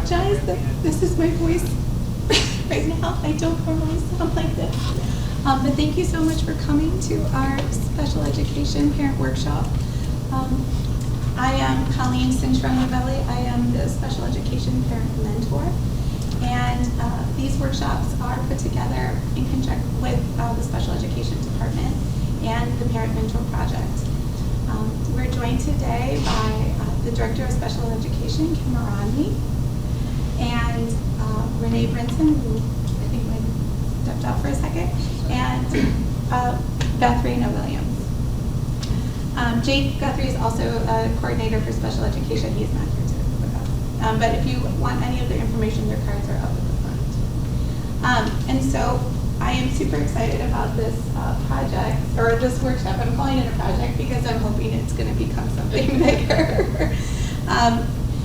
apologize that this is my voice right now. I don't normally sound like this. But thank you so much for coming to our special education parent workshop. I am Colleen Cintrone-Novelli. I am the special education parent mentor. And these workshops are put together in conjunction with the special education department and the Parent Mentor Project. We're joined today by the Director of Special Education, Kim Moroney, and Renee Brinson, who I think might have stepped out for a second, and Beth Rena Williams. Jake Guthrie is also a coordinator for special education. He is not here today with us. But if you want any other information, their cards are up at the front. And so I am super excited about this project, or this workshop. I'm calling it a project because I'm hoping it's going to become something bigger.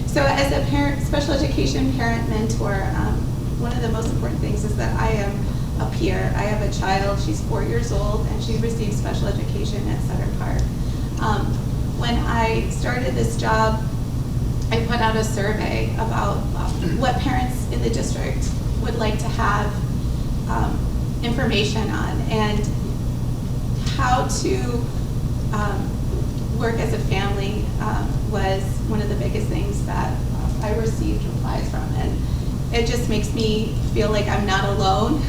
So as a special education parent mentor, one of the most important things is that I am a peer. I have a child, she's 4 years old, and she receives special education at Sutter Park. When I started this job, I put out a survey about what parents in the district would like to have information on, and how to work as a family was one of the biggest things that I received replies from. And it just makes me feel like I'm not alone,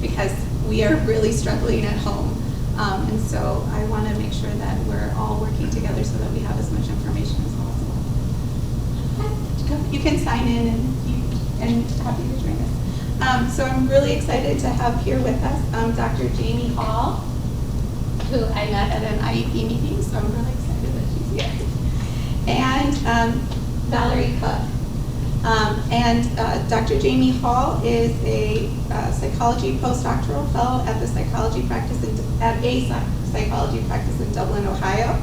because we are really struggling at home. And so I want to make sure that we're all working together so that we have as much information as possible. You can sign in and happy to join us. So I'm really excited to have here with us Dr. Jamie Hall, who I met at an IEP meeting, so I'm really excited that she's here. And Valerie Cook. Dr. Jamie Hall is a psychology postdoctoral fellow at a psychology practice in Dublin, Ohio.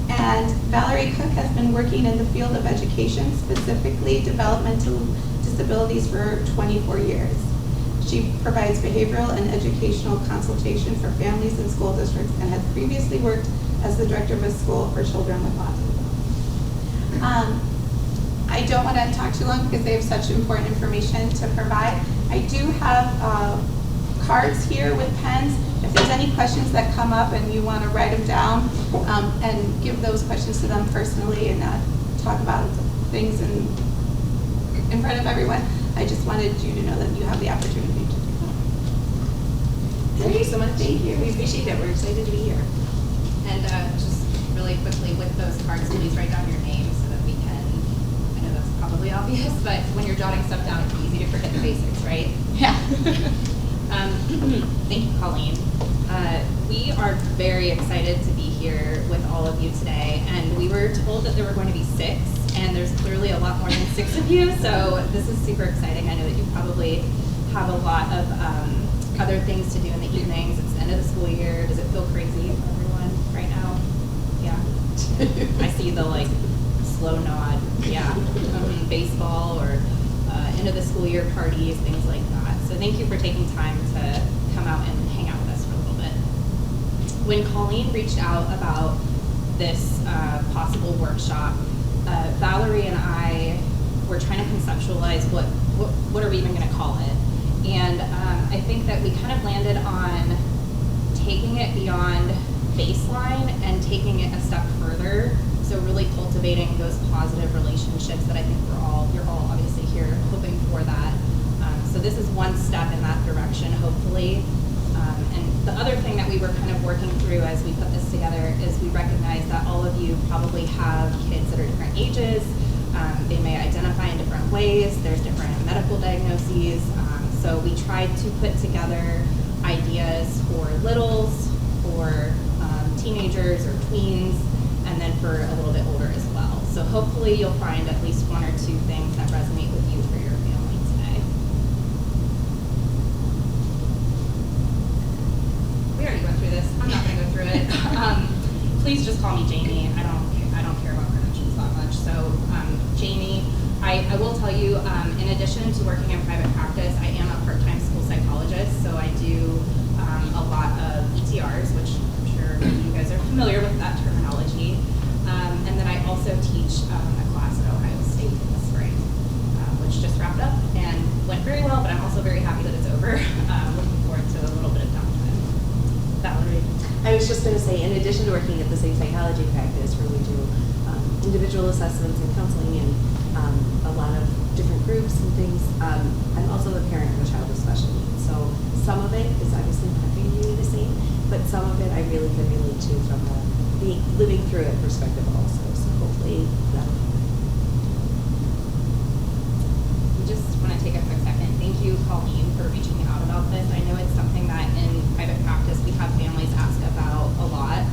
And Valerie Cook has been working in the field of education, specifically developmental disabilities, for 24 years. She provides behavioral and educational consultation for families and school districts, and has previously worked as the director of a school for children with autism. I don't want to talk too long because they have such important information to provide. I do have cards here with pens. If there's any questions that come up and you want to write them down and give those questions to them personally and not talk about things in front of everyone, I just wanted you to know that you have the opportunity to do that. Thank you so much. Thank you. We appreciate it. We're excited to be here. And just really quickly, with those cards, please write down your name so that we can, I know that's probably obvious, but when you're jotting stuff down, it's easy to forget the basics, right? Yeah. Thank you, Colleen. We are very excited to be here with all of you today, and we were told that there were going to be 6, and there's clearly a lot more than 6 of you, so this is super exciting. I know that you probably have a lot of other things to do in the evenings. It's the end of the school year. Does it feel crazy for everyone right now? Yeah. I see the slow nod. Yeah. Baseball or end of the school year parties, things like that. So thank you for taking time to come out and hang out with us for a little bit. When Colleen reached out about this possible workshop, Valerie and I were trying to conceptualize what are we even going to call it. And I think that we kind of landed on taking it beyond baseline and taking it a step further. So really cultivating those positive relationships that I think you're all obviously here hoping for that. So this is one step in that direction, hopefully. And the other thing that we were kind of working through as we put this together is we recognize that all of you probably have kids that are different ages. They may identify in different ways. There's different medical diagnoses. So we tried to put together ideas for littles, for teenagers or tweens, and then for a little bit older as well. So hopefully you'll find at least 1 or 2 things that resonate with you for your family today. We already went through this. I'm not going to go through it. Please just call me Jamie. I don't care about credentials that much. So Jamie, I will tell you, in addition to working in private practice, I am a part-time school psychologist. So I do a lot of ETRs, which I'm sure you guys are familiar with that terminology. And then I also teach a class at Ohio State in the spring. addition to working at the same psychology practice where we do individual assessments and counseling and a lot of different groups and things, I'm also the parent of a child with special needs. So some of it is obviously not going to be the same, but some of it I really can relate to from a living through it perspective also. So hopefully that'll help. We just want to take a quick second. Thank you, Colleen, for reaching out about this. I know it's something that in private practice we have families ask about a lot.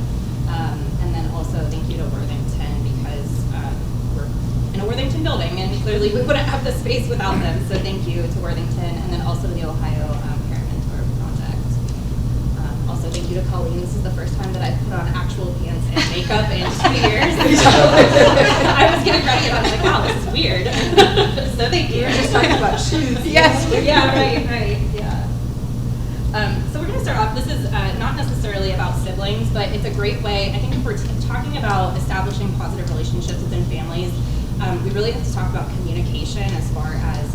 And then also thank you to Worthington because we're in a Worthington building and clearly we wouldn't have the space without them. So thank you to Worthington and then also the Ohio Parent Mentor Project. Also thank you to Colleen. This is the first time that I've put on actual pants and makeup in 2 years. I was getting ready and I was like, wow, this is weird. So thank you. We were just talking about shoes. Yes. Yeah, right, yeah. So we're going to start off. This is not necessarily about siblings, but it's a great way. I think if we're talking about establishing positive relationships within families, we really have to talk about communication as far as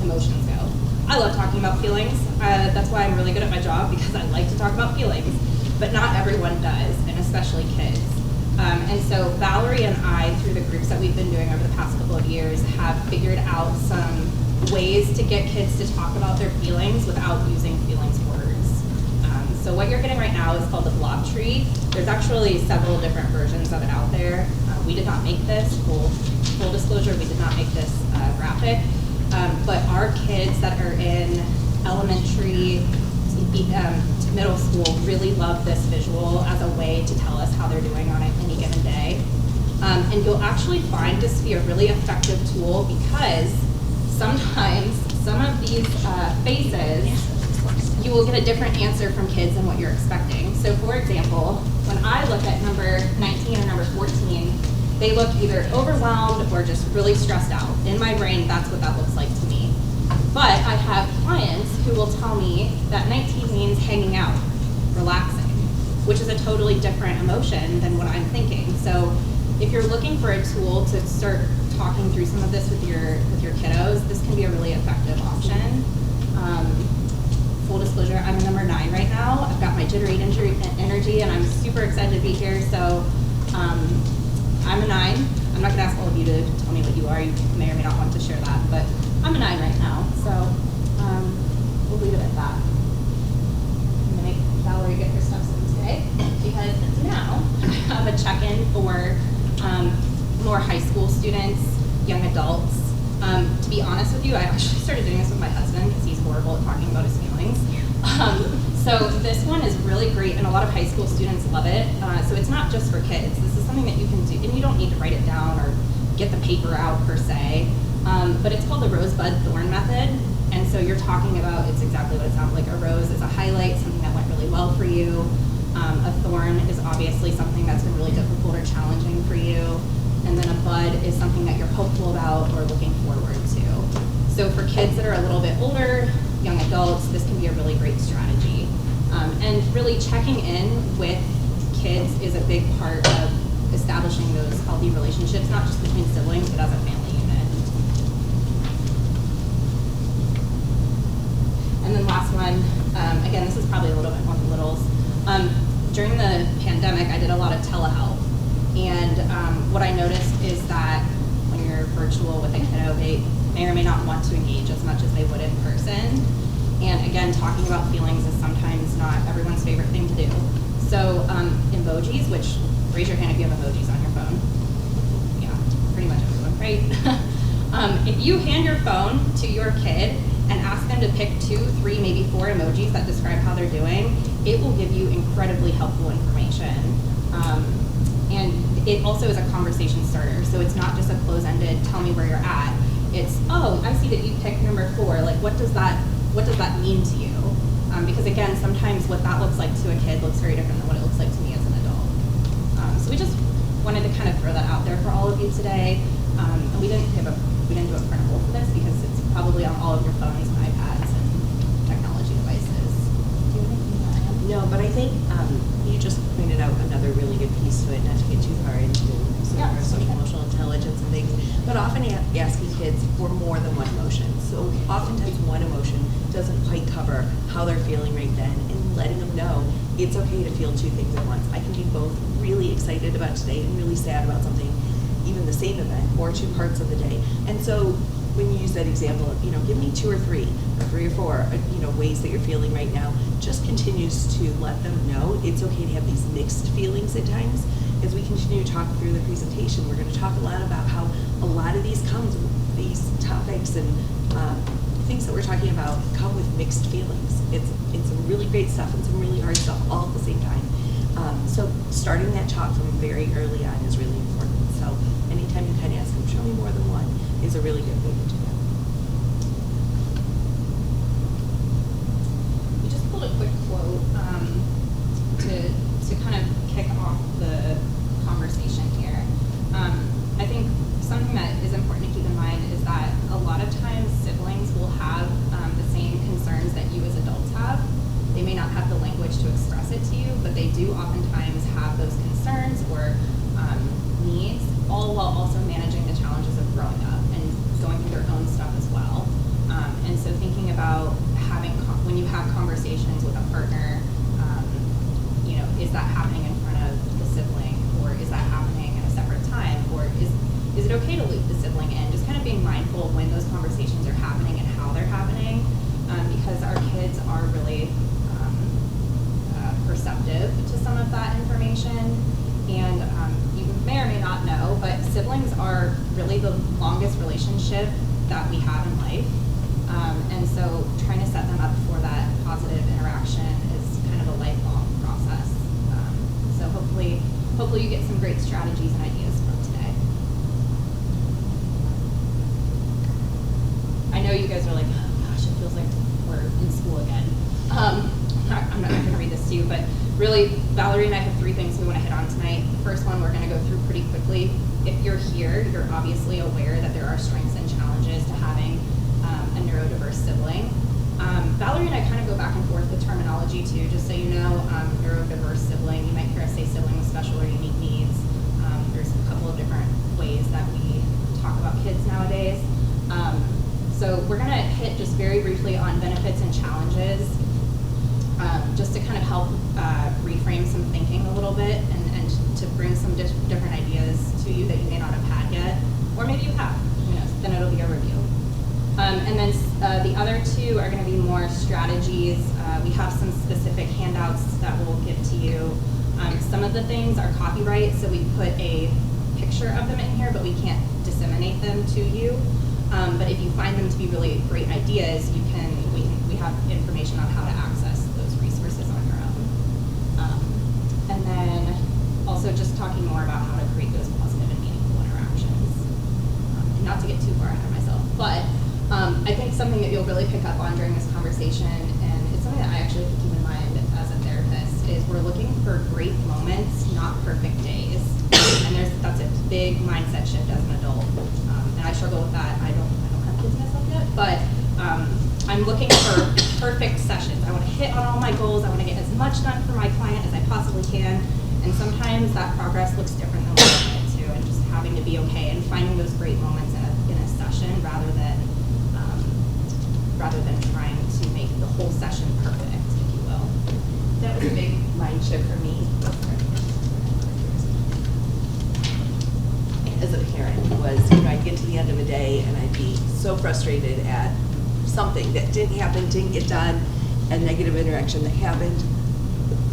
emotions go. I love talking about feelings. That's why I'm really good at my job because I like to talk about feelings, but not everyone does, and especially kids. And so Valerie and I, through the groups that we've been doing over the past couple of years, have figured out some ways to get kids to talk about their feelings without using feelings words. So what you're getting right now is called the Blob Tree. There's actually several different versions of it out there. We did not make this, full disclosure, we did not make this graphic. But our kids that are in elementary to middle school really love this visual as a way to tell us how they're doing on any given day. And you'll actually find this to be a really effective tool because sometimes some of these faces, you will get a different answer from kids than what you're expecting. So for example, when I look at number 19 or number 14, they look either overwhelmed or just really stressed out. In my brain, that's what that looks like to me. But I have clients who will tell me that 19 means hanging out, relaxing, which is a totally different emotion than what I'm thinking. So if you're looking for a tool to start talking through some of this with your kiddos, this can be a really effective option. Full disclosure, I'm a number 9 right now. I've got my jittery energy and I'm super excited to be here. So I'm a 9. I'm not gonna ask all of you to tell me what you are. You may or may not want to share that, but I'm a 9 right now. So we'll leave it at that. I'm gonna make Valerie get her stuff in today because now I have a check-in for more high school students, young adults. To be honest with you, I actually started doing this with my husband because he's horrible at talking about his feelings. So this one is really great, and a lot of high school students love it. So it's not just for kids. This is something that you can do, and you don't need to write it down or get the paper out per se. But it's called the Rosebud Thorn method. And so you're talking about, it's exactly what it sounds like. A rose is a highlight, something that went really well for you. A thorn is obviously something that's been really difficult or challenging for you. And then a bud is something that you're hopeful about or looking forward to. So for kids that are a little bit older, young adults, this can be a really great strategy. And really checking in with kids is a big part of establishing those healthy relationships, not just between siblings, but as a family unit. And then last one, again, this is probably a little bit more for littles. During the pandemic, I did a lot of telehealth. And what I noticed is that when you're virtual with a kiddo, they may or may not want to engage as much as they would in person. And again, talking about feelings is sometimes not everyone's favorite thing to do. So emojis, which, raise your hand if you have emojis on your phone. Yeah, pretty much everyone, right? If you hand your phone to your kid and ask them to pick 2, 3, maybe 4 emojis that describe how they're doing, it will give you incredibly helpful information. And it also is a conversation starter. So it's not just a close-ended, tell me where you're at. It's, oh, I see that you picked number 4. Like, what does that mean to you? Because again, sometimes what that looks like to a kid looks very different than what it looks like to me as an adult. So we just wanted to kind of throw that out there for all of you today. And we didn't do a printable for this because it's probably on all of your phones and iPads and technology devices. Do you have anything to add? No, but I think you just pointed out another really good piece to it, not to get too far into some of our social emotional intelligence and things, but often asking kids for more than one emotion. So oftentimes one emotion doesn't quite cover how they're feeling right then, and letting them know it's okay to feel two things at once. I can be both really excited about today and really sad about something, even the same event, or two parts of the day. And so when you use that example of, give me 2 or 3 or 4, ways that you're feeling right now, just continues to let them know it's okay to have these mixed feelings at times. As we continue to talk through the presentation, we're going to talk a lot about how a lot of these topics and things that we're talking about come with mixed feelings. It's some really great stuff and some really hard stuff all at the same time. So starting that talk from very early on is really important. So anytime you kind of ask them, show me more than one, is a really good way to do that. We just pulled a quick quote to kind of kick off the conversation here. I think something that is important to keep in mind is that a lot of times siblings will have the same concerns that you as adults have. They may not have the language to express it to you, but they do oftentimes have those concerns or needs, all while also managing the challenges of growing up and going through their own stuff as well. And so thinking about when you have conversations with a partner, is that happening in front of the sibling, or is that happening at a separate time, or is it okay to loop the sibling in? Just kind of being mindful of when those conversations are happening and how they're happening, because our kids are really perceptive to some of that information. And you may or may not know, but siblings are really the longest relationship that we have in life. And so trying to set them up for that positive interaction is kind of a lifelong process. So hopefully you get some great strategies and ideas from today. I know you guys are like, oh gosh, it feels like we're in school again. I'm not going to read this to you, but really, Valerie and I have 3 things we want to hit on tonight. The first one we're going to go through pretty quickly. If you're here, you're obviously aware that there are strengths and challenges to having a neurodiverse sibling. Valerie and I kind of go back and forth with terminology too, just so you know. Neurodiverse sibling, you might hear us say sibling with special or unique needs. There's a couple of different ways that we talk about kids nowadays. So we're going to hit just very briefly on benefits and challenges, just to kind of help reframe some thinking a little bit and to bring some different ideas to you that you may not have had yet, or maybe you have, then it'll be a review. And then the other 2 are going to be more strategies. We have some specific handouts that we'll give to you. Some of the things are copyright, so we put a picture of them in here, but we can't disseminate them to you. But if you find them to be really great ideas, we have information on how to access those resources on your own. And then also just talking more about how to create those positive and meaningful interactions. And not to get too far ahead of myself, but I think something that you'll really pick up on during this conversation, and it's something that I actually have to keep in mind as a therapist, is we're looking for great moments, not perfect days. And that's a big mindset shift as an adult. And I struggle with that. I don't have kids myself yet, but I'm looking for perfect sessions. I want to hit on all my goals. I want to get as much done for my client as I possibly can. And sometimes that progress looks different than what I wanted to, and just having to be okay and finding those great moments in a session rather than trying to make the whole session perfect, if you will. That was a big mind shift for me as a parent. Was I'd get to the end of a day and I'd be so frustrated at something that didn't happen, didn't get done, a negative interaction that happened.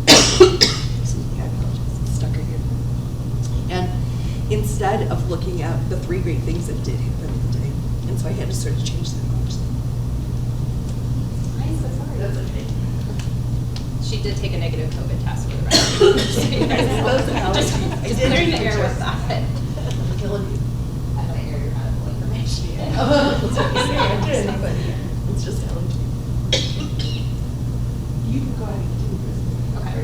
Excuse me, I apologize, it's stuck right here. And instead of looking at the 3 great things that did happen in the day, and so I had to sort of change that conversation. I'm so sorry. That's okay. She did take a negative COVID test for the rest of it. Just clearing the air with that. I'm killing you. I don't hear your medical information. It's okay. It's just allergy. You can go ahead and do this. Okay.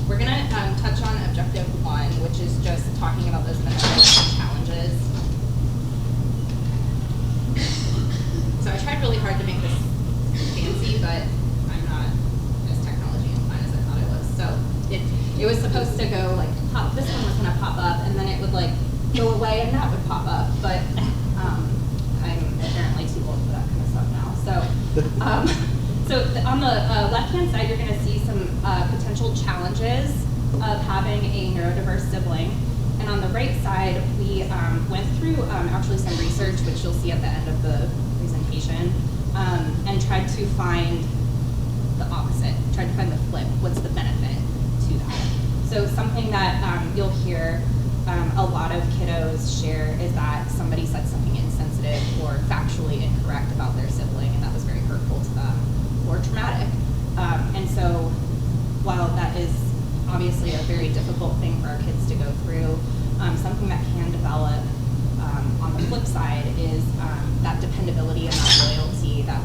We're going to touch on objective 1, which is just talking about those benefits and challenges. So I tried really hard to make this fancy, but I'm not as technology inclined as I thought I was. So it was supposed to go like pop. This one was going to pop up, and then it would like go away. So on the left-hand side, you're going to see some potential challenges of having a neurodiverse sibling. And on the right side, we went through actually some research, which you'll see at the end of the presentation, and tried to find the opposite, tried to find the flip. What's the benefit to that? So something that you'll hear a lot of kiddos share is that somebody said something insensitive or factually incorrect about their sibling, and that was very hurtful to them or traumatic. And so while that is obviously a very difficult thing for our kids to go through, something that can develop on the flip side is that dependability and that loyalty that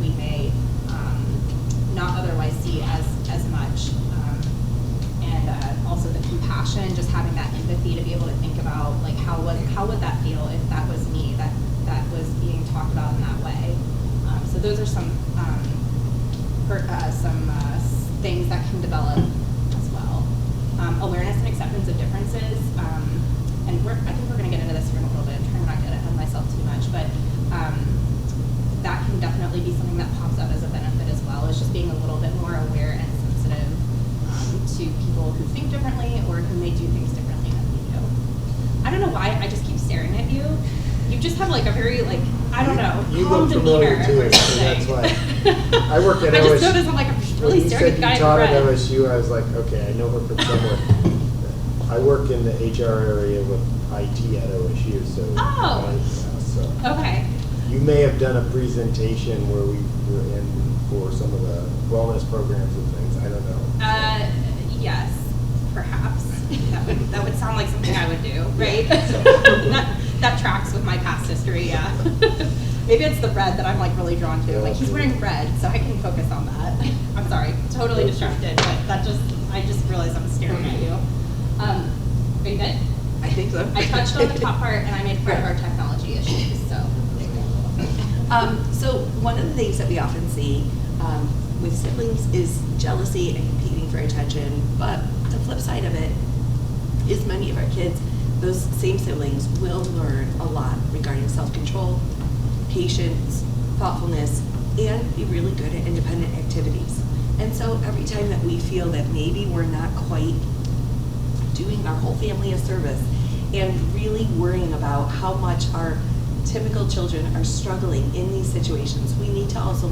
we may not otherwise see as much. And also the compassion, just having that empathy to be able to think about like how would that feel if that was me that was being talked about in that way. So those are some things that can develop as well. Awareness and acceptance of differences, and I think we're going to get into this here in a little bit. I'm trying not to get ahead of myself too much, but that can definitely be something that pops up as a benefit as well. Is just being a little bit more aware and sensitive to people who think differently or who may do things differently than we do. I don't know why I just keep staring at you. You just have like a very like, I don't know, You calm look familiar demeanor too, or so something. that's why. I work at I just OSU. noticed I'm like, I'm When really you staring at said the guy you in taught at red. OSU, I was like, okay, I know her from somewhere. I work in the HR area with IT at OSU, so. So Okay. you may have done a presentation where we were in for some of the wellness programs and things. I don't know. Yes, perhaps. That would sound like something I would do, right? that tracks with my past history, yeah. Maybe it's the red that I'm like really drawn to. Like he's wearing red, so I can focus on that. I'm sorry, totally distracted, but I just realized I'm staring at you. Are you good? I think so. I touched on the top part and I made part of our technology issues, so. So one of the things that we often see with siblings is jealousy and competing for attention, but the flip side of it is many of our kids, those same siblings, will learn a lot regarding self-control, patience, thoughtfulness, and be really good at independent activities. And so every time that we feel that maybe we're not quite doing our whole family a service and really worrying about how much our typical children are struggling in these situations, we need to also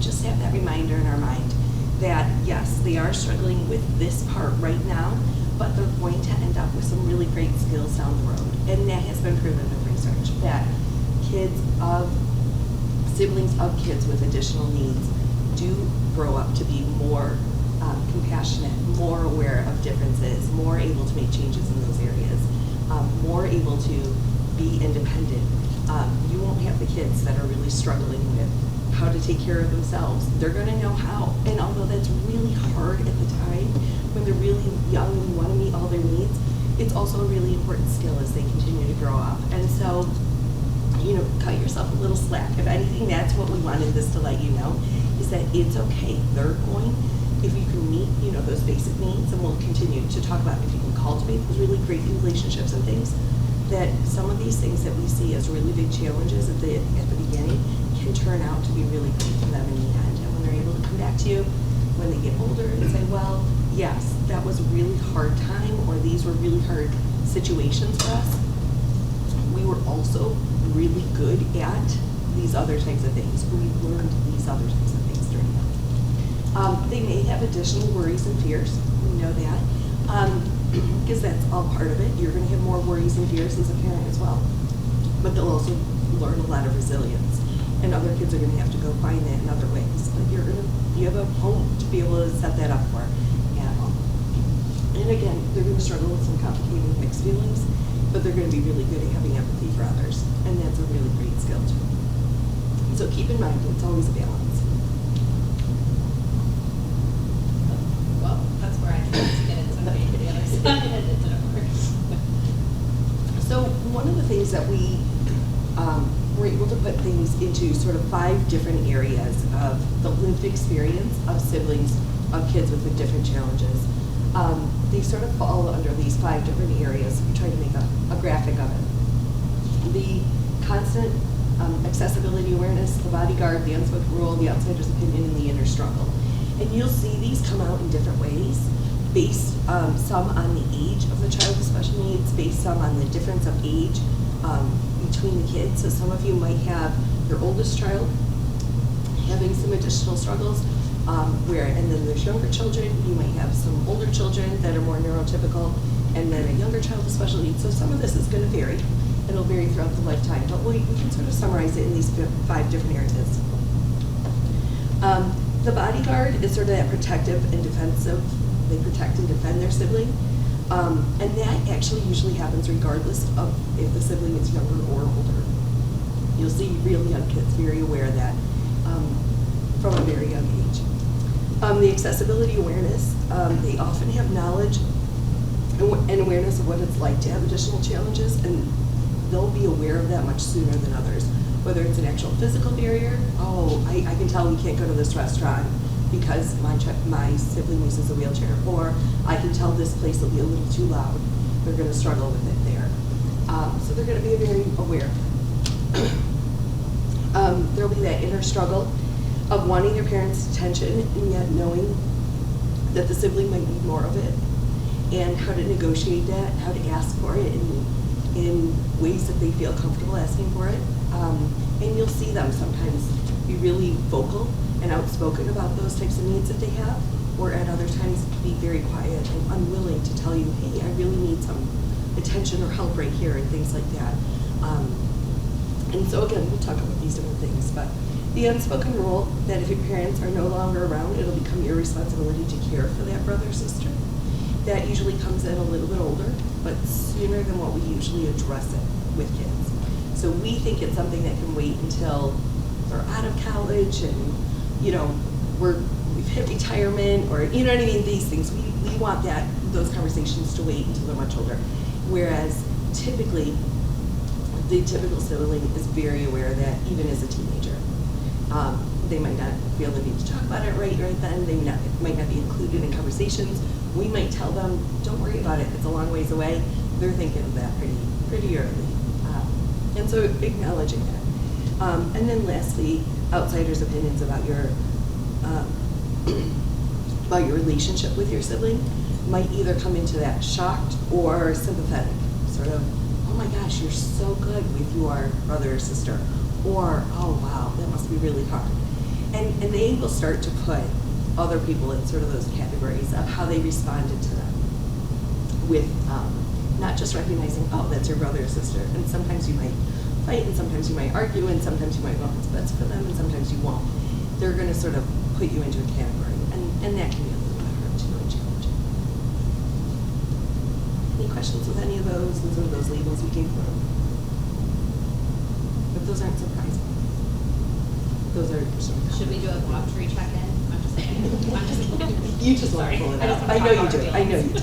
just have that reminder in our mind that yes, they are struggling with this part right now, but they're going to end up with some really great skills down the road. And that has been proven in research that siblings of kids with additional needs do grow up to be more compassionate, more aware of differences, more able to make changes in those areas, more able to be independent. You won't have the kids that are really struggling with how to take care of themselves. They're going to know how. And although that's really hard at the time, when they're really young and want to meet all their needs, it's also a really important skill as they continue to grow up. And so, cut yourself a little slack. If anything, that's what we wanted this to let you know, is that it's okay. They're going, if you can meet, those basic needs, and we'll continue to talk about if you can cultivate those really great relationships and things, that some of these things that we see as really big challenges at the beginning can turn out to be really great for them in the end. And when they're able to come back to you when they get older and say, well, yes, that was a really hard time, or these were really hard situations for us, we were also really good at these other types of things. We learned these other types of things during that. They may have additional worries and fears. We know that. Because that's all part of it. You're going to have more worries and fears as a parent as well. But they'll also learn a lot of resilience. And other kids are going to have to go find that in other ways. But you have a home to be able to set that up for. And again, they're going to struggle with some complicated mixed feelings, but they're going to be really good at having empathy for others. And that's a really great skill too. So keep in mind, it's always a balance. Well, that's where I tried to get into the other side and it didn't work. So one of the things that we were able to put things into sort of 5 different areas of the lived experience of siblings, of kids with the different challenges. They sort of fall under these 5 different areas. We tried to make a graphic of it. The constant accessibility awareness, the bodyguard, the unspoken rule, the outsider's opinion, and the inner struggle. And you'll see these come out in different ways, based some on the age of the child with special needs, based some on the difference of age between the kids. So some of you might have your oldest child having some additional struggles, and then there's younger children. You might have some older children that are more neurotypical, and then a younger child with special needs. So some of this is going to vary. It'll vary throughout the lifetime, but we can sort of summarize it in these 5 different areas. The bodyguard is sort of that protective and defensive. They protect and defend their sibling. And that actually usually happens regardless of if the sibling is younger or older. You'll see real young kids very aware of that from a very young age. The accessibility awareness, they often have knowledge and awareness of what it's like to have additional challenges, and they'll be aware of that much sooner than others. Whether it's an actual physical barrier, I can tell we can't go to this restaurant because my sibling uses a wheelchair, or I can tell this place will be a little too loud. They're going to struggle with it there. So they're going to be very aware. There'll be that inner struggle of wanting their parents' attention and yet knowing that the sibling might need more of it, and how to negotiate that, how to ask for it in ways that they feel comfortable asking for it. And you'll see them sometimes be really vocal and outspoken about those types of needs that they have, or at other times be very quiet and unwilling to tell you, hey, I really need some attention or help right here, and things like that. And so again, we'll talk about these different things, but the unspoken rule that if your parents are no longer around, it'll become your responsibility to care for that brother or sister. That usually comes in a little bit older, but sooner than what we usually address it with kids. So we think it's something that can wait until they're out of college and, you know, we've hit retirement, or, you know what I mean, these things. We want those conversations to wait until they're much older. Whereas typically, the typical sibling is very aware of that even as a teenager. They might not feel the need to talk about it right then. They might not be included in conversations. We might tell them, don't worry about it, it's a long ways away. They're thinking of that pretty early. And so acknowledging that. And then lastly, outsiders' opinions about your relationship with your sibling might either come into that shocked or sympathetic, sort of, oh my gosh, you're so good with your brother or sister, or, oh wow, that must be really hard. And they will start to put other people in sort of those categories of how they responded to them, with not just recognizing, oh, that's your brother or sister. And sometimes you might fight, and sometimes you might argue, and sometimes you might want what's best for them, and sometimes you won't. They're going to sort of put you into a category, and that can be a little bit hard too and challenging. Any questions with any of those and some of those labels we gave them? But those aren't surprising. Those are sort of. Should we do a Blob Tree check-in? I'm just saying. You just want to pull it out. I know you do. I know you do.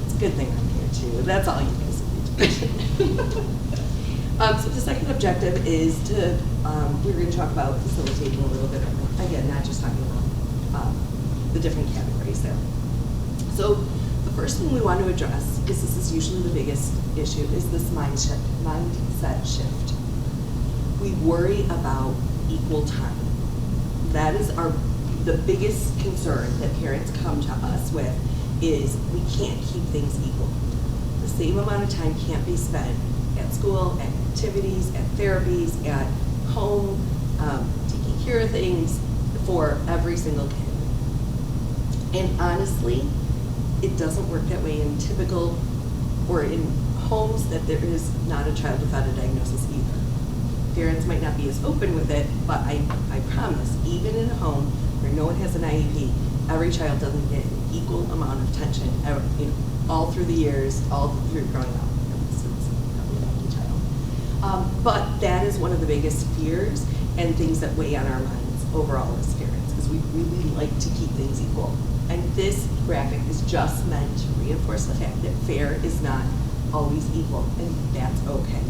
It's a good thing I'm here too. That's all you guys need. So the second objective is to, we're going to talk about facilitating a little bit, again, not just talking about the different categories there. So the first thing we want to address, because this is usually the biggest issue, is this mindset shift. We worry about equal time. That is the biggest concern that parents come to us with, is we can't keep things equal. The same amount of time can't be spent at school, at activities, at therapies, at home, taking care of things for every single kid. And honestly, it doesn't work that way in typical, or in homes that there is not a child without a diagnosis either. Parents might not be as open with it, but I promise, even in a home where no one has an IEP, every child doesn't get an equal amount of attention, all through the years, all through growing up. But that is one of the biggest fears and things that weigh on our minds overall as parents, because we really like to keep things equal. And this graphic is just meant to reinforce the fact that fair is not always equal, and that's okay.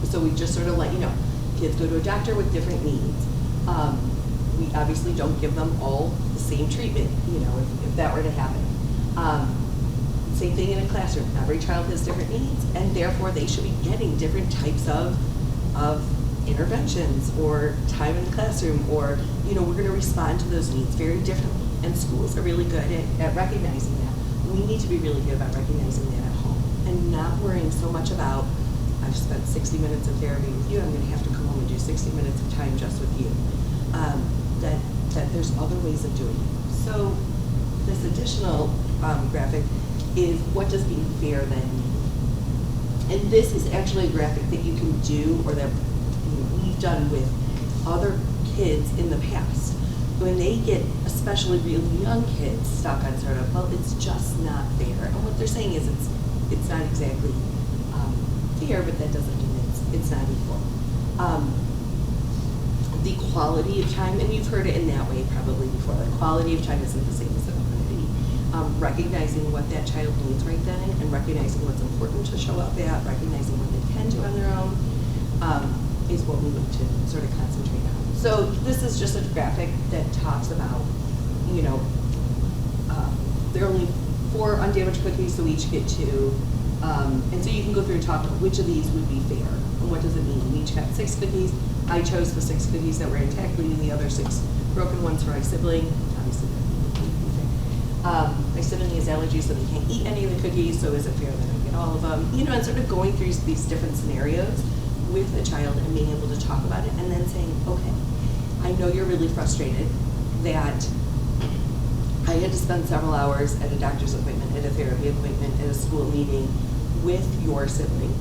So we just sort of let you know, kids go to a doctor with different needs. We obviously don't give them all the same treatment, if that were to happen. Same thing in a classroom. Every child has different needs, and therefore they should be getting different types of interventions or time in the classroom, or, you know, we're going to respond to those needs very differently. And schools are really good at recognizing that. We need to be really good about recognizing that at home and not worrying so much about, I've spent 60 minutes of therapy with you, I'm going to have to come home and do 60 minutes of time just with you. That there's other ways of doing it. So this additional graphic is what does being fair then mean? And this is actually a graphic that you can do, or that we've done with other kids in the past. When they get, especially really young kids, stuck on sort of, well, it's just not fair. And what they're saying is it's not exactly fair, but that doesn't mean it's not equal. The quality of time, and you've heard it in that way probably before, the quality of time isn't the same as the quantity. Recognizing what that child needs right then, and recognizing what's important to show up at, recognizing what they can do on their own, is what we need to sort of concentrate on. So this is just a graphic that talks about, you know, there are only 4 undamaged cookies, so we each get 2. And so you can go through and talk about which of these would be fair, and what does it mean. We each got 6 cookies. I chose the 6 cookies that were intact, leaving the other 6 broken ones for my sibling. Obviously, my sibling has allergies, so they can't eat any of the cookies, so is it fair that I get all of them? You know, and sort of going through these different scenarios with the child and being able to talk about it, and then saying, okay, I know you're really frustrated that I had to spend several hours at a doctor's appointment, at a therapy appointment, at a school meeting with your sibling.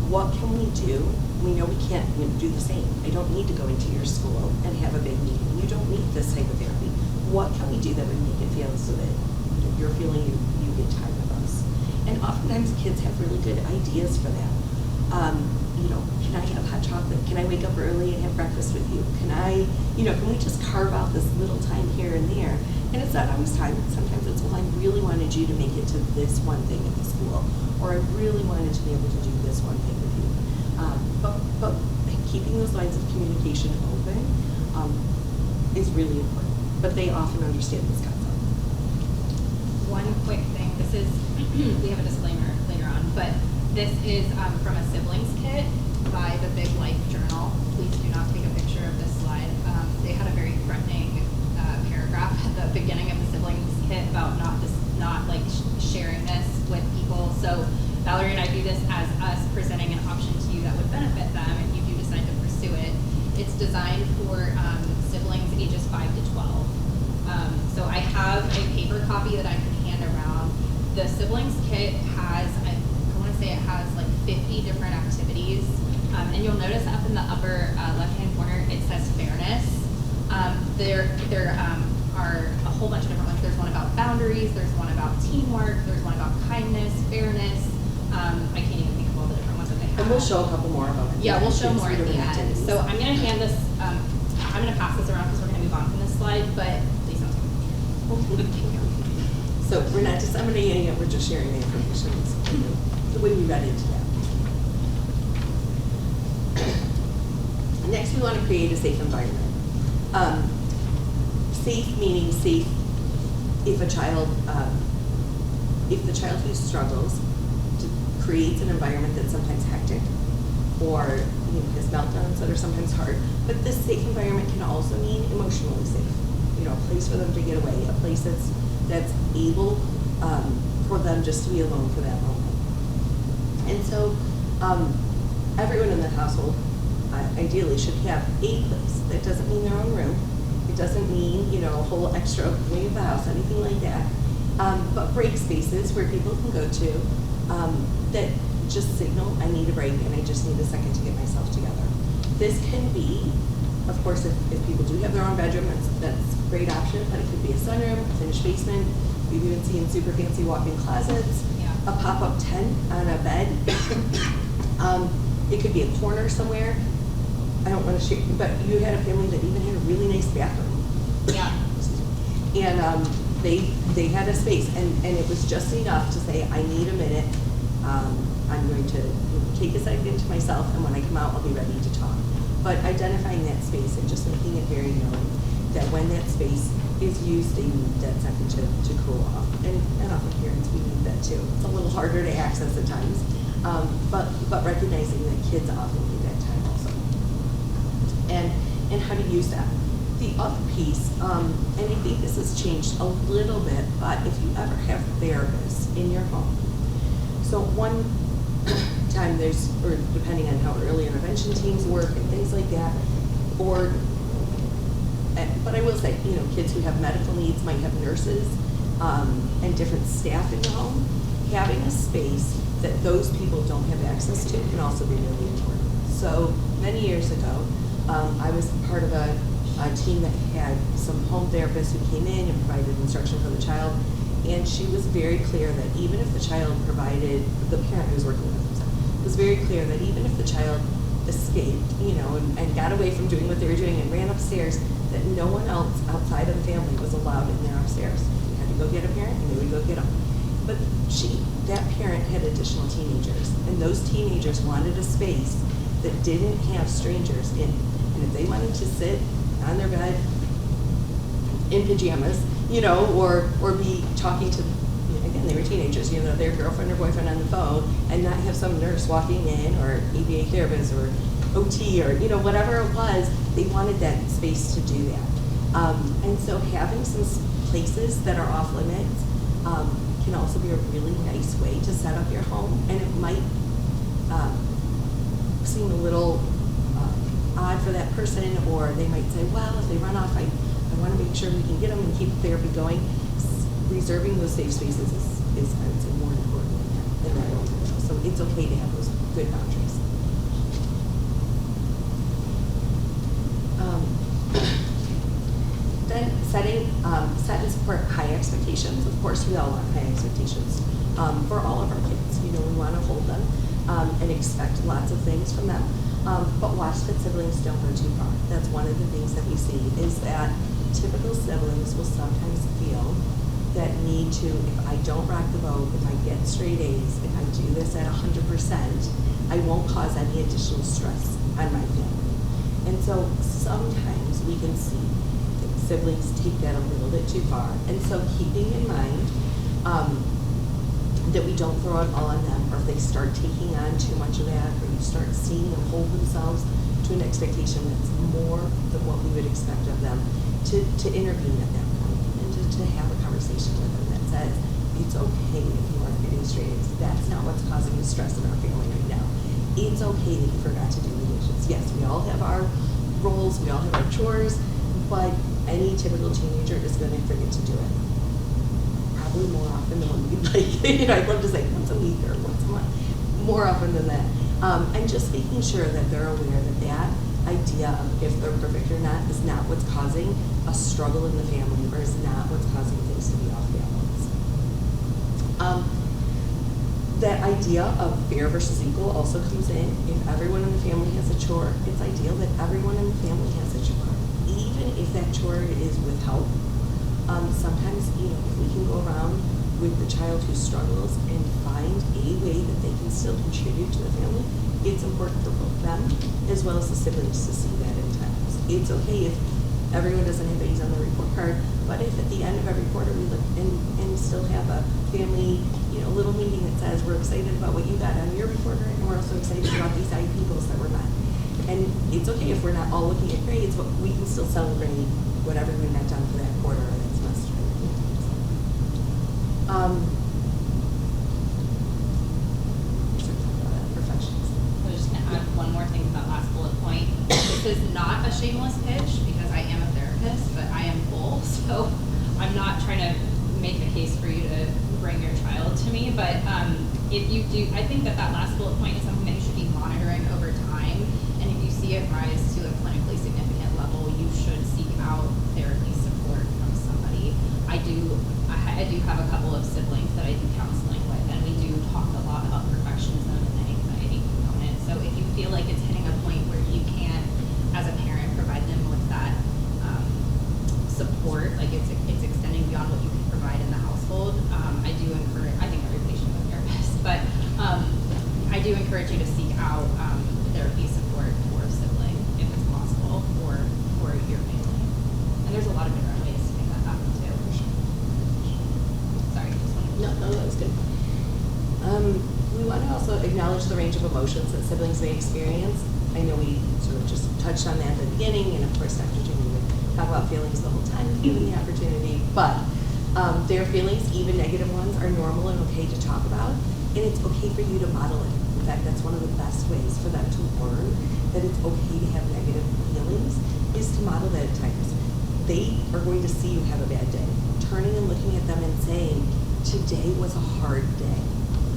What can we do? We know we can't do the same. I don't need to go into your school and have a big meeting. You don't need this type of therapy. What can we do that would make it feel so that you're feeling you get time with us? And oftentimes kids have really good ideas for that. You know, can I have hot chocolate? Can I wake up early and have breakfast with you? Can I, you know, can we just carve out this little time here and there? And it's not always time. Sometimes it's, well, I really wanted you to make it to this one thing at the school, or I really wanted to be able to do this one thing with you. But keeping those lines of communication open is really important. But they often understand this concept. One quick thing. This is we have a disclaimer later on, but this is from a siblings kit by the Big Life Journal. Please do not take a picture of this slide. They had a very threatening paragraph at the beginning of the siblings kit about not sharing this with people. So Valerie and I do this as us presenting an option to you that would benefit them if you do decide to pursue it. It's designed for siblings ages 5 to 12. So I have a paper copy that I can hand around. The siblings kit has, I want to say it has like 50 different activities. And you'll notice up in the upper left-hand corner, it says fairness. There are a whole bunch of different ones. There's one about boundaries, there's one about teamwork, there's one about kindness, fairness. I can't even think of all the different ones that they have. And we'll show a couple more of them. Yeah, we'll show more at the end. So I'm going to hand this, I'm going to pass this around because we're going to move on from this slide, but please don't take it. So we're not disseminating it, we're just sharing the information. The way we read into that. Next, we want to create a safe environment. Safe meaning safe if a child, if the child who struggles creates an environment that's sometimes hectic, or has meltdowns that are sometimes hard. But this safe environment can also mean emotionally safe. You know, a place for them to get away, a place that's able for them just to be alone for that moment. And so everyone in the household ideally should have a place. That doesn't mean their own room. It doesn't mean, a whole extra wing of the house, anything like that. But break spaces where people can go to that just signal, I need a break and I just need a second to get myself together. This can be, of course, if people do have their own bedroom, that's a great option, but it could be a sunroom, a finished basement. You've even seen super fancy walk-in closets, a pop-up tent on a bed. It could be a corner somewhere. I don't want to share, but you had a family that even had a really nice bathroom. Yeah. And they had a space, and it was just enough to say, I need a minute. I'm going to take a second to myself, and when I come out, I'll be ready to talk. But identifying that space and just making it very known. that when that space is used, they need that second to cool off. And often parents, we need that too. It's a little harder to access at times, but recognizing that kids often need that time also. And how to use that. The other piece, and I think this has changed a little bit, but if you ever have therapists in your home, so one time or depending on how early intervention teams work and things like that, but I will say, kids who have medical needs might have nurses and different staff in the home. Having a space that those people don't have access to can also be really important. So many years ago, I was part of a team that had some home therapists who came in and provided instruction for the child, and she was very clear that even if the child provided, the parent who was working with them, was very clear that even if the child escaped, and got away from doing what they were doing and ran upstairs, that no one else outside of the family was allowed in there upstairs. You had to go get a parent, and they would go get them. But that parent had additional teenagers, and those teenagers wanted a space that didn't have strangers in. And if they wanted to sit on their bed in pajamas, or be talking to, again, they were teenagers, their girlfriend or boyfriend on the phone, and not have some nurse walking in, or ABA therapist, or OT, or whatever it was, they wanted that space to do that. And so having some places that are off limits can also be a really nice way to set up your home, and it might seem a little odd for that person, or they might say, well, if they run off, I want to make sure we can get them and keep therapy going. Reserving those safe spaces is I would say, more important than that. So it's okay to have those good boundaries. Then set and support high expectations. Of course, we all want high expectations for all of our kids. We want to hold them and expect lots of things from them. But watch that siblings don't go too far. That's one of the things that we see, is that typical siblings will sometimes feel that need to, if I don't rock the boat, if I get straight A's, if I do this at 100%, I won't cause any additional stress on my family. And so sometimes we can see that siblings take that a little bit too far. And so keeping in mind that we don't throw it all on them, or if they start taking on too much of that, or you start seeing them hold themselves to an expectation that's more than what we would expect of them, to intervene at that point, and to have a conversation with them that says, it's okay if you aren't getting straight A's. That's not what's causing the stress in our family right now. It's okay that you forgot to do the dishes. Yes, we all have our roles, we all have our chores, but any typical teenager is going to forget to do it. Probably more often than what we'd like. I'd love to say once a week or once a month, more often than that. And just making sure that they're aware that that idea of if they're perfect or not is not what's causing a struggle in the family, or is not what's causing things to be off balance. That idea of fair versus equal also comes in. If everyone in the family has a chore, it's ideal that everyone in the family has a chore, even if that chore is with help. Sometimes, if we can go around with the child who struggles and find a way that they can still contribute to the family, it's important for both them as well as the siblings to see that in times. It's okay if everyone doesn't have A's on the report card, but if at the end of every quarter we look and still have a family, little meeting that says we're excited about what you got on your report card, and we're also excited about these IEP goals that were met. And it's okay if we're not all looking at grades, but we can still celebrate whatever we got done for that quarter or that semester. Perfections. I was just going to add one more thing to that last bullet point. This is not a shameless pitch, because I am a therapist, but I am both, so I'm not trying to make a case for you to bring your child to me, but if you do, I think that last bullet point is something that you should be monitoring over time, and if you see it rise to a clinically significant level, you should seek out therapy support from somebody. I do have a couple of siblings that I do counseling with, and we do talk a lot about perfectionism and the anxiety component. So if you feel like it's hitting a point where you can't, as a parent, provide them with that support, like it's extending beyond what you can provide in the household, I think everybody should have a therapist, but I do encourage you to seek out therapy support for a sibling if it's possible, or your family. And And there's a lot of different ways to make that happen too. Sorry, just wanted to. No, that was good. We want to also acknowledge the range of emotions that siblings may experience. I know we sort of just touched on that at the beginning, and of course, Dr. Jimmy would talk about feelings the whole time, given the opportunity. But their feelings, even negative ones, are normal and okay to talk about, and it's okay for you to model it. In fact, that's one of the best ways for them to learn that it's okay to have negative feelings, is to model that at times. They are going to see you have a bad day. Turning and looking at them and saying, today was a hard day,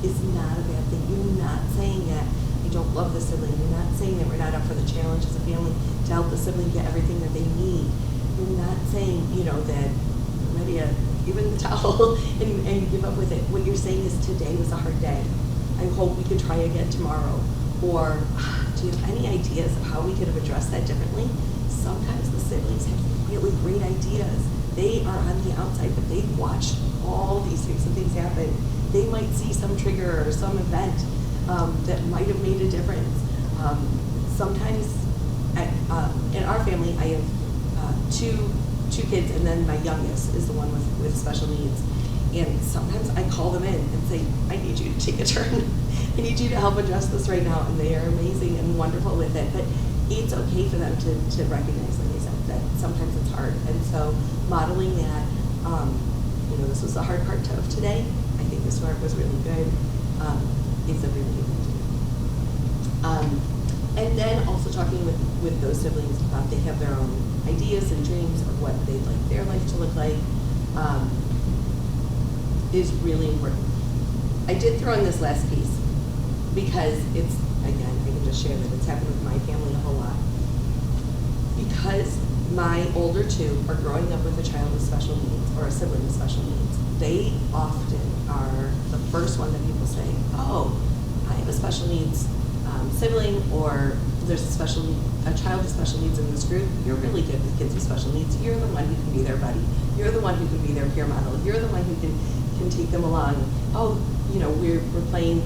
is not a bad thing. You're not saying that you don't love the sibling. You're not saying that we're not up for the challenge as a family to help the sibling get everything that they need. You're not saying, that you're ready to give in the towel and give up with it. What you're saying is, today was a hard day. I hope we could try again tomorrow. Or, do you have any ideas of how we could have addressed that differently? Sometimes the siblings have really great ideas. They are on the outside, but they've watched all these types of things happen. They might see some trigger or some event that might have made a difference. Sometimes, in our family, I have two kids, and then my youngest is the one with special needs. And sometimes I call them in and say, I need you to take a turn. I need you to help address this right now. And they are amazing and wonderful with it. But it's okay for them to recognize, like I said, that sometimes it's hard. And so modeling that, this was the hard part of today. I think this part was really good. It's a really good thing to do. And then also talking with those siblings about they have their own ideas and dreams of what they'd like their life to look like, is really important. I did throw in this last piece because it's, again, I can just share that it's happened with my family a whole lot. Because my older two are growing up with a child with special needs or a sibling with special needs, they often are the first one that people say, oh, I have a special needs sibling, or there's a child with special needs in this group. You're really good with kids with special needs. You're the one who can be their buddy. You're the one who can be their peer model. You're the one who can take them along. Oh, we're playing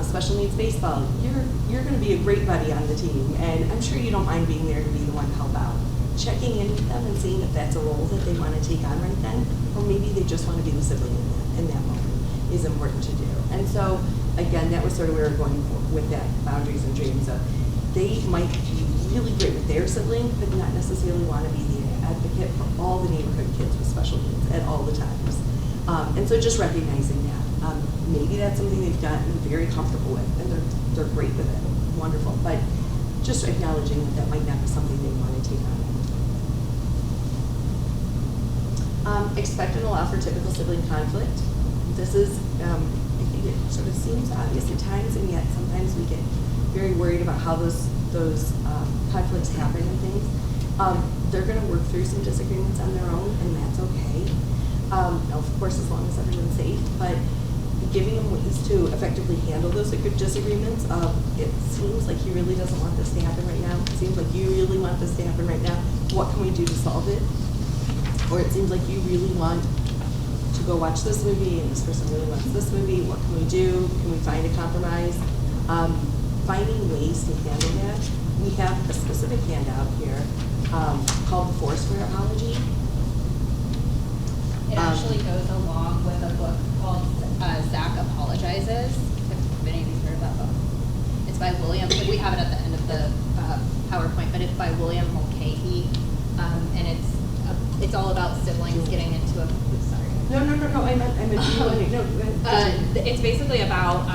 special needs baseball. You're going to be a great buddy on the team, and I'm sure you don't mind being there to be the one to help out. Checking in with them and seeing if that's a role that they want to take on right then, or maybe they just want to be the sibling in that moment, is important to do. And so, again, that was sort of where we were going with that boundaries and dreams of they might be really great with their sibling, but not necessarily want to be the advocate for all the neighborhood kids with special needs at all the times. And so just recognizing that. Maybe that's something they've gotten very comfortable with, and they're great with it. Wonderful. But just acknowledging that might not be something they want to take on. Expect and allow for typical sibling conflict. This is, I think it sort of seems obvious at times, and yet sometimes we get very worried about how those conflicts happen and things. They're going to work through some disagreements on their own, and that's okay. Of course, as long as everyone's safe, but giving them ways to effectively handle those disagreements. It seems like he really doesn't want this to happen right now. It seems like you really want this to happen right now. What can we do to solve it? Or it seems like you really want to go watch this movie, and this person really wants this movie. What can we do? Can we find a compromise? Finding ways to handle that. We have a specific handout here called the Foursquare Apology. It actually goes along with a book called Zach Apologizes. If any of you heard of that book. It's by William, we have it at the end of the PowerPoint, but it's by William Mulcahy, and it's all about siblings getting into a, sorry. No, I meant no, it's basically about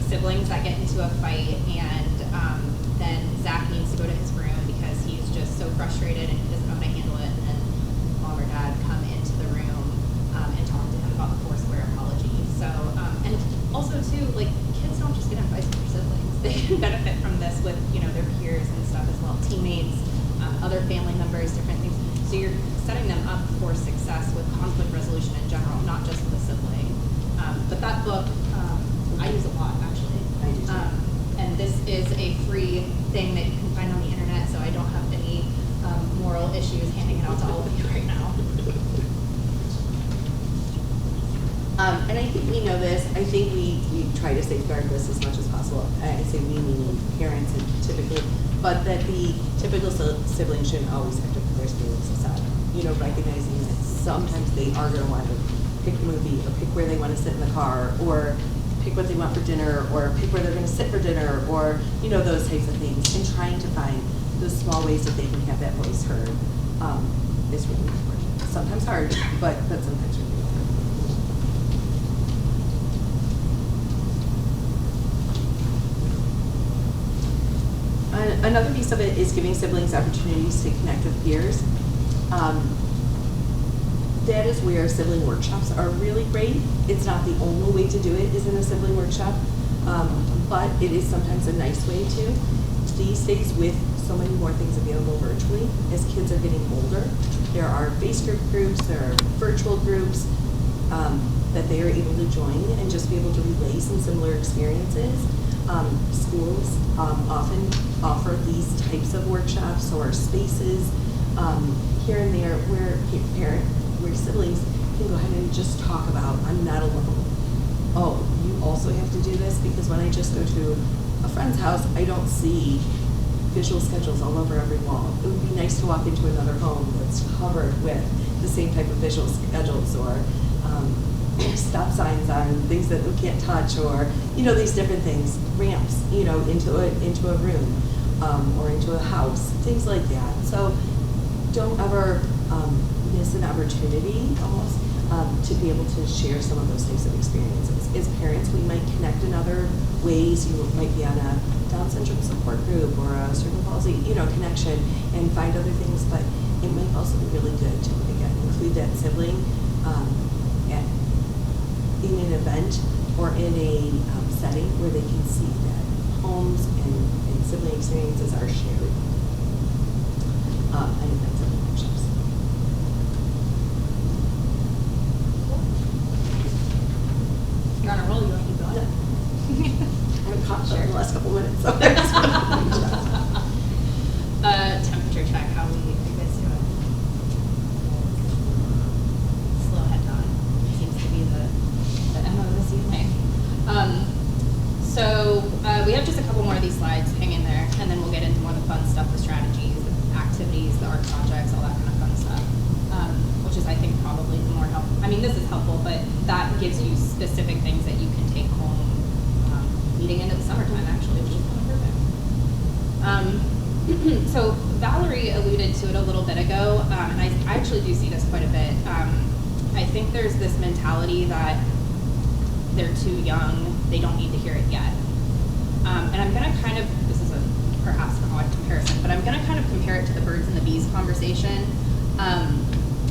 siblings that get into a fight, and then Zach needs to go to his room because he's just so frustrated and he doesn't know how to handle it, and then mom or dad come into the room and talk to him about the Foursquare apology. So, and also too, like, kids don't just get in fights with their siblings. They can benefit from this with, their peers and stuff as well, teammates, other family members, different things. So you're setting them up for success with conflict resolution in general, not just with a sibling. But that book, I use a lot, actually. I do too. And this is a free thing that you can find on the internet, so I don't have any moral issues handing it out to all of you right now. And I think we know this. I think we try to safeguard this as much as possible. I say we meaning parents and typically, but that the typical sibling shouldn't always have to put their feelings aside. recognizing that sometimes they are going to want to pick a movie or pick where they want to sit in the car or pick what they want for dinner or pick where they're going to sit for dinner or, those types of things. And trying to find those small ways that they can have that voice heard is really important. Sometimes hard, but sometimes really important. Another piece of it is giving siblings opportunities to connect with peers. That is where sibling workshops are really great. It's not the only way to do it is in a sibling workshop, but it is sometimes a nice way to. These days, with so many more things available virtually, as kids are getting older, there are face groups, there are virtual groups that they are able to join and just be able to relay some similar experiences. Schools often offer these types of workshops or spaces here and there where siblings can go ahead and just talk about, I'm not alone. Oh, you also have to do this because when I just go to a friend's house, I don't see visual schedules all over every wall. It would be nice to walk into another home that's covered with the same type of visual schedules or stop signs on things that we can't touch or, these different things, ramps, into a room or into a house, things like that. So don't ever miss an opportunity almost to be able to share some of those types of experiences. As parents, we might connect in other ways. You might be on a Down syndrome support group or a cerebral palsy, connection and find other things, but it might also be really good to, again, include that sibling in an event or in a setting where they can see that homes and sibling experiences are shared. And events and workshops. You're on a roll, you want to keep going? I'm caught in the last couple minutes. So temperature check, how are you guys doing? Slow head nod seems to be the MO this evening. So we have just a couple more of these slides. Hang in there, and then we'll get into more of the fun stuff, the strategies, the activities, the art projects, all that kind of fun stuff, which is, I think, probably the more helpful. I mean, this is helpful, but that gives you specific things that you can take home leading into the summertime, actually, which is kind of perfect. So Valerie alluded to it a little bit ago, and I actually do see this quite a bit. I think there's this mentality that they're too young, they don't need to hear it yet. And I'm going to kind of, this is perhaps an odd comparison, but I'm going to kind of compare it to the birds and the bees conversation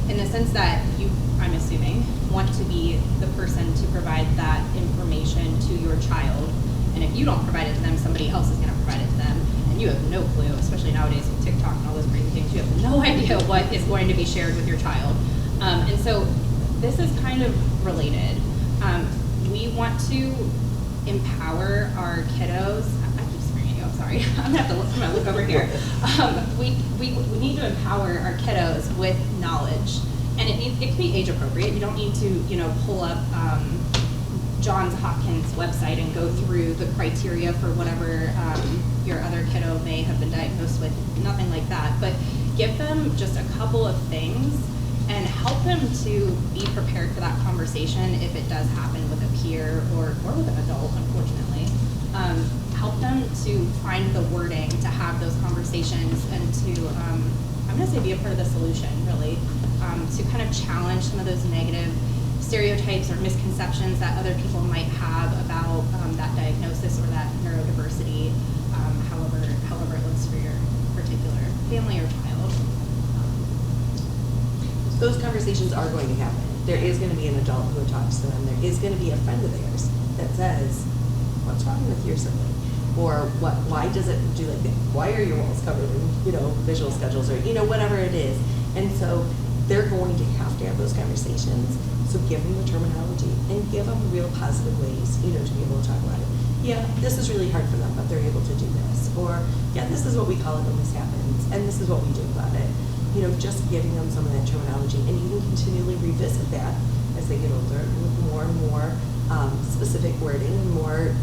in the sense that you, I'm assuming, want to be the person to provide that information to your child. And if you don't provide it to them, somebody else is going to provide it to them. And you have no clue, especially nowadays with TikTok and all those crazy things, you have no idea what is going to be shared with your child. And so this is kind of related. We want to empower our kiddos. I keep screaming at you, I'm sorry. I'm gonna look over here. We need to empower our kiddos with knowledge. And it can be age appropriate. You don't need to, pull up Johns Hopkins website and go through the criteria for whatever your other kiddo may have been diagnosed with, nothing like that. But give them just a couple of things and help them to be prepared for that conversation if it does happen with a peer or with an adult, unfortunately. Help them to find the wording to have those conversations and to, I'm gonna say, be a part of the solution, really, to kind of challenge some of those negative stereotypes or misconceptions that other people might have about that diagnosis or that neurodiversity, however it looks for your particular family or child. Those conversations are going to happen. There is going to be an adult who talks to them. There is going to be a friend of theirs that says, what's wrong with your sibling? Or why does it do like that? Why are your walls covered in, visual schedules or, whatever it is. And so they're going to have those conversations. So give them the terminology and give them real positive ways, to be able to talk about it. Yeah, this is really hard for them, but they're able to do this. Or, yeah, this is what we call it when this happens, and this is what we do about it. Just giving them some of that terminology, and you can continually revisit that as they get older with more and more specific wording and more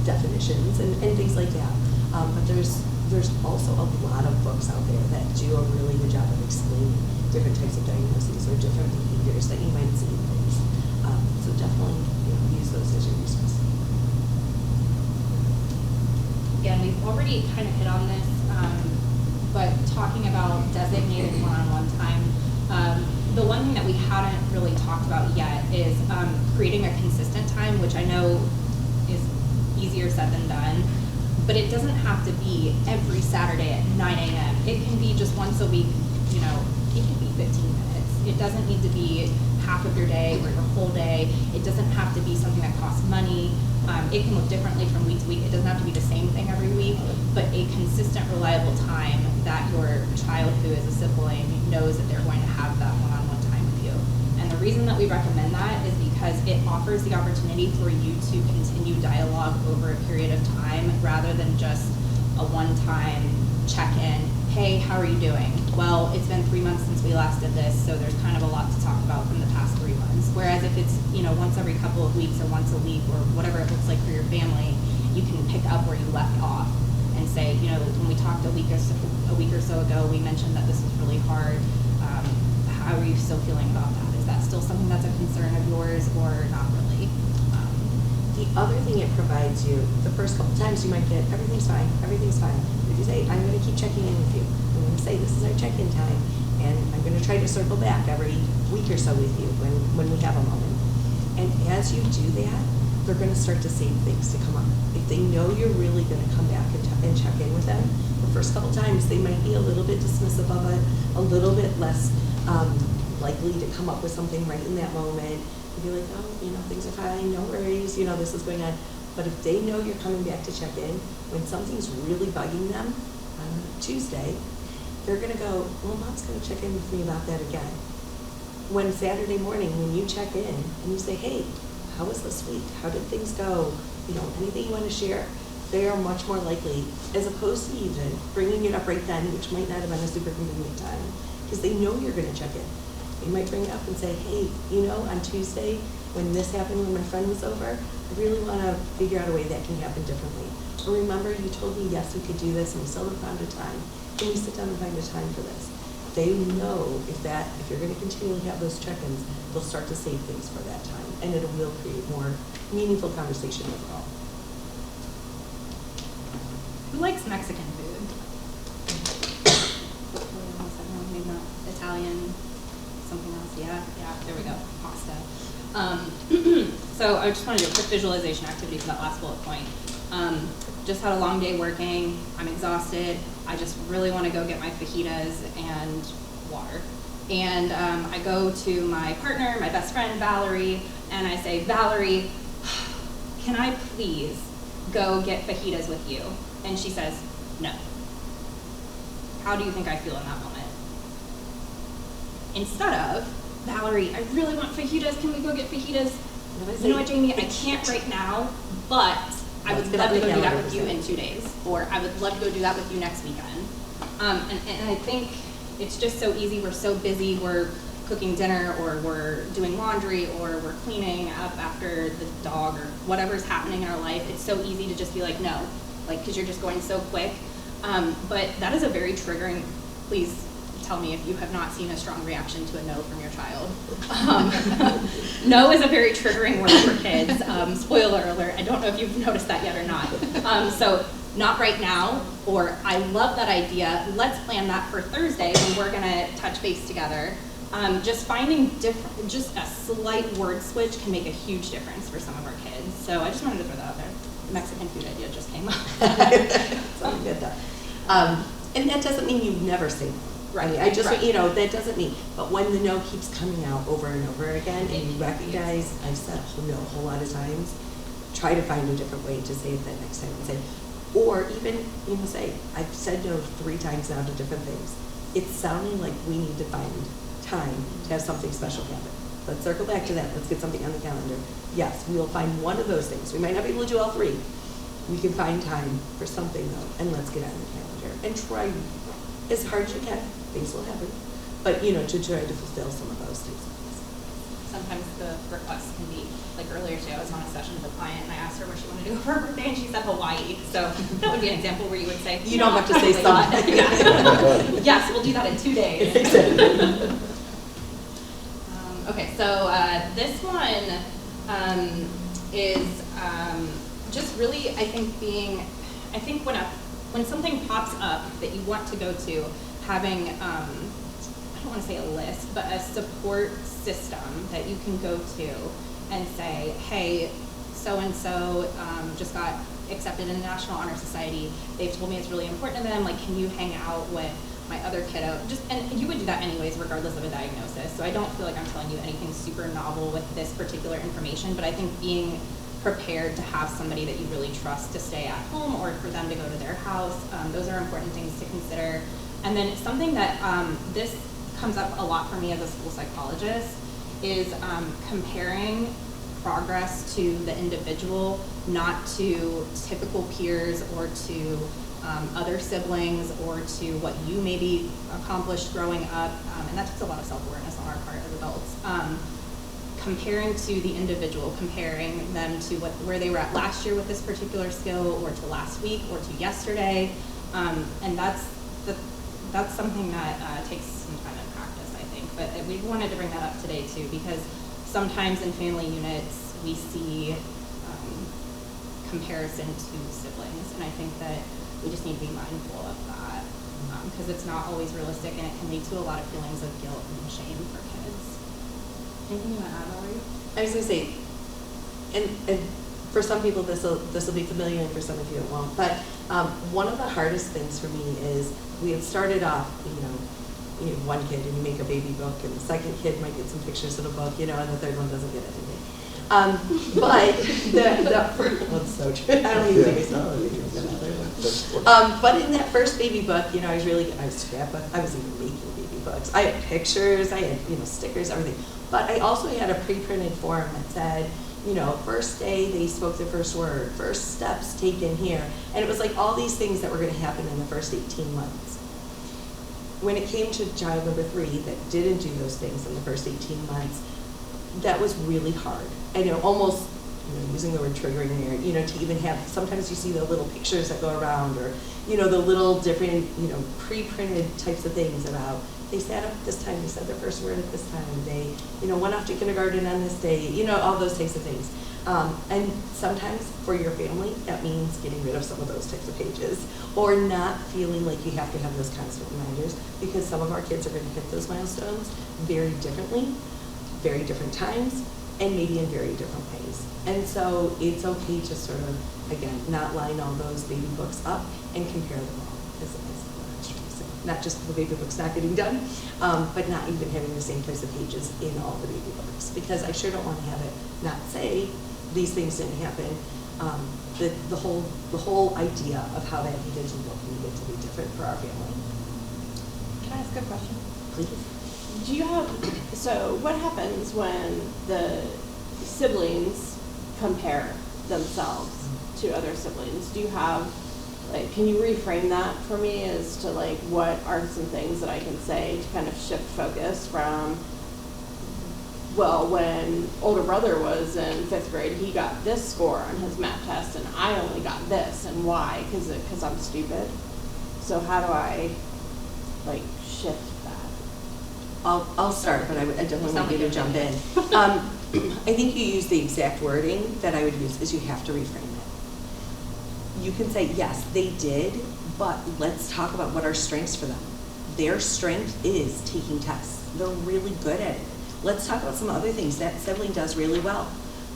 definitions and things like that. But there's there's also a lot of books out there that do a really good job of explaining different types of diagnoses or different behaviors that you might see in things. So definitely, use those as your resource. Again, we've already kind of hit on this, but talking about designated one-on-one time, the one thing that we haven't really talked about yet is creating a consistent time, which I know is easier said than done, but it doesn't have to be every Saturday at 9 a.m. It can be just once a week, it can be 15 minutes. It doesn't need to be half of your day or your whole day. It doesn't have to be something that costs money. It can look differently from week to week. It doesn't have to be the same thing every week, but a consistent, reliable time that your child who is a sibling knows that they're going to have that one-on-one time with you. And the reason that we recommend that is because it offers the opportunity for you to continue dialogue over a period of time rather than just a one-time check-in. Hey, how are you doing? Well, it's been 3 months since we last did this, so there's kind of a lot to talk about from the past 3 months. Whereas if it's, once every couple of weeks or once a week or whatever it looks like for your family, you can pick up where you left off and say, when we talked a week or so ago, we mentioned that this was really hard. How are you still feeling about that? Is that still something that's a concern of yours or not really? The other thing it provides you, the first couple times you might get, everything's fine. If you say, I'm going to keep checking in with you. I'm going to say, this is our check-in time, and I'm going to try to circle back every week or so with you when we have a moment. And as you do that, they're going to start to save things to come up. If they know you're really going to come back and check in with them, the first couple times they might be a little bit dismissive of it, a little bit less likely to come up with something right in that moment. Be like, oh, things are fine, no worries, this is going on. But if they know you're coming back to check in, when something's really bugging them on Tuesday, they're going to go, well, Mom's going to check in with me about that again. When Saturday morning, when you check in and you say, hey, how was this week? How did things go? Anything you want to share? They are much more likely, as opposed to even bringing it up right then, which might not have been a super convenient time, because they know you're going to check in. They might bring it up and say, hey, on Tuesday, when this happened when my friend was over, I really want to figure out a way that can happen differently. Or remember, you told me, yes, we could do this, and we still haven't found a time. Can we sit down and find a time for this? They know if you're going to continually have those check-ins, they'll start to save things for that time, and it will create more meaningful conversation overall. Who likes Mexican food? Maybe not Italian. Something else, yeah, there we go, pasta. So I just want to do a quick visualization activity for that last bullet point. Just had a long day working, I'm exhausted, I just really want to go get my fajitas and water. And I go to my partner, my best friend, Valerie, and I say, Valerie, can I please go get fajitas with you? And she says, no. How do you think I feel in that moment? Instead of, Valerie, I really want fajitas, can we go get fajitas? You know what, Jamie, I can't right now, but I would love to go do that with you in 2 days, or I would love to go do that with you next weekend. And I think it's just so easy, we're so busy, we're cooking dinner, or we're doing laundry, or we're cleaning up after the dog, or whatever's happening in our life. It's so easy to just be like, no, because you're just going so quick. But that is a very triggering, please tell me if you have not seen a strong reaction to a no from your child. No is a very triggering word for kids. Spoiler alert, I don't know if you've noticed that yet or not. So not right now, or I love that idea, let's plan that for Thursday when we're gonna touch base together. Just finding just a slight word switch can make a huge difference for some of our kids. So I just wanted to throw that out there. The Mexican food idea just came up. So you get that. And that doesn't mean you never say no. Right. I just, right. That doesn't mean, but when the no keeps coming out over and over again, and you recognize, I've said no a whole lot of times, try to find a different way to say it that next time and say, or even, say, I've said no 3 times now to different things. It's sounding like we need to find time to have something special happen. Let's circle back to that. Let's get something on the calendar. Yes, we will find one of those things. We might not be able to do all 3. We can find time for something though, and let's get on the calendar and try as hard as you can. Things will happen, but to try to fulfill some of those things. sometimes the requests can be, like earlier today, I was on a session with a client and I asked her where she wanted to go for her birthday and she said Hawaii. So that would be an example where you would say, You don't have to say probably something. not. Yes, we'll do that in 2 days. Okay, so this one is just really, I think when something pops up that you want to go to, having, I don't want to say a list, but a support system that you can go to and say, hey, so-and-so just got accepted in the National Honor Society. They've told me it's really important to them. Like, can you hang out with my other kiddo? And you would do that anyways, regardless of a diagnosis. So I don't feel like I'm telling you anything super novel with this particular information, but I think being prepared to have somebody that you really trust to stay at home or for them to go to their house, those are important things to consider. And then something that this comes up a lot for me as a school psychologist is comparing progress to the individual, not to typical peers or to other siblings or to what you maybe accomplished growing up. And that takes a lot of self-awareness on our part as adults. Comparing to the individual, comparing them to where they were at last year with this particular skill or to last week or to yesterday. And that's something that takes some time and practice, I think. But we wanted to bring that up today too, because sometimes in family units we see comparison to siblings, and I think that we just need to be mindful of that because it's not always realistic, and it can lead to a lot of feelings of guilt and shame for kids. Anything you want to add, Valerie? I was going to say, and for some people this will be familiar, and for some of you it won't. But one of the hardest things for me is we had started off, you have one kid and you make a baby book, and the second kid might get some pictures in a book, and the third one doesn't get anything. But the first, well, it's so true. I don't even think I saw it. But in that first baby book, I was scrapbook. I was even making baby books. I had pictures. I had stickers, everything. But I also had a pre-printed form that said, first day they spoke their first word, first steps taken here, and it was like all these things that were going to happen in the first 18 months. When it came to child number 3 that didn't do those things in the first 18 months, that was really hard. And almost, using the word triggering there, to even have, sometimes you see the little pictures that go around, or, the little different, pre-printed types of things about, they sat up at this time, they said their first word at this time, they, went off to kindergarten on this day, all those types of things. And sometimes for your family, that means getting rid of some of those types of pages, or not feeling like you have to have those constant reminders, because some of our kids are going to hit those milestones very differently, very different times, and maybe in very different ways. And so it's okay to sort of, again, not line all those baby books up and compare them all, is what I was trying to say. Not just the baby books not getting done, but not even having the same types of pages in all the baby books, because I sure don't want to have it not say these things didn't happen. The whole idea of how that needed to look needed to be different for our family. Can I ask a question? Please. Do you have, so what happens when the siblings compare themselves to other siblings? Do you have, can you reframe that for me as to what are some things that I can say to kind of shift focus from, well, when older brother was in 5th grade, he got this score on his math test and I only got this, and why? Because I'm stupid. So how do I shift that? I'll start, but I definitely want you to jump in. I think you use the exact wording that I would use, is you have to reframe it. You can say, yes, they did, but let's talk about what are strengths for them. Their strength is taking tests. They're really good at it. Let's talk about some other things that sibling does really well.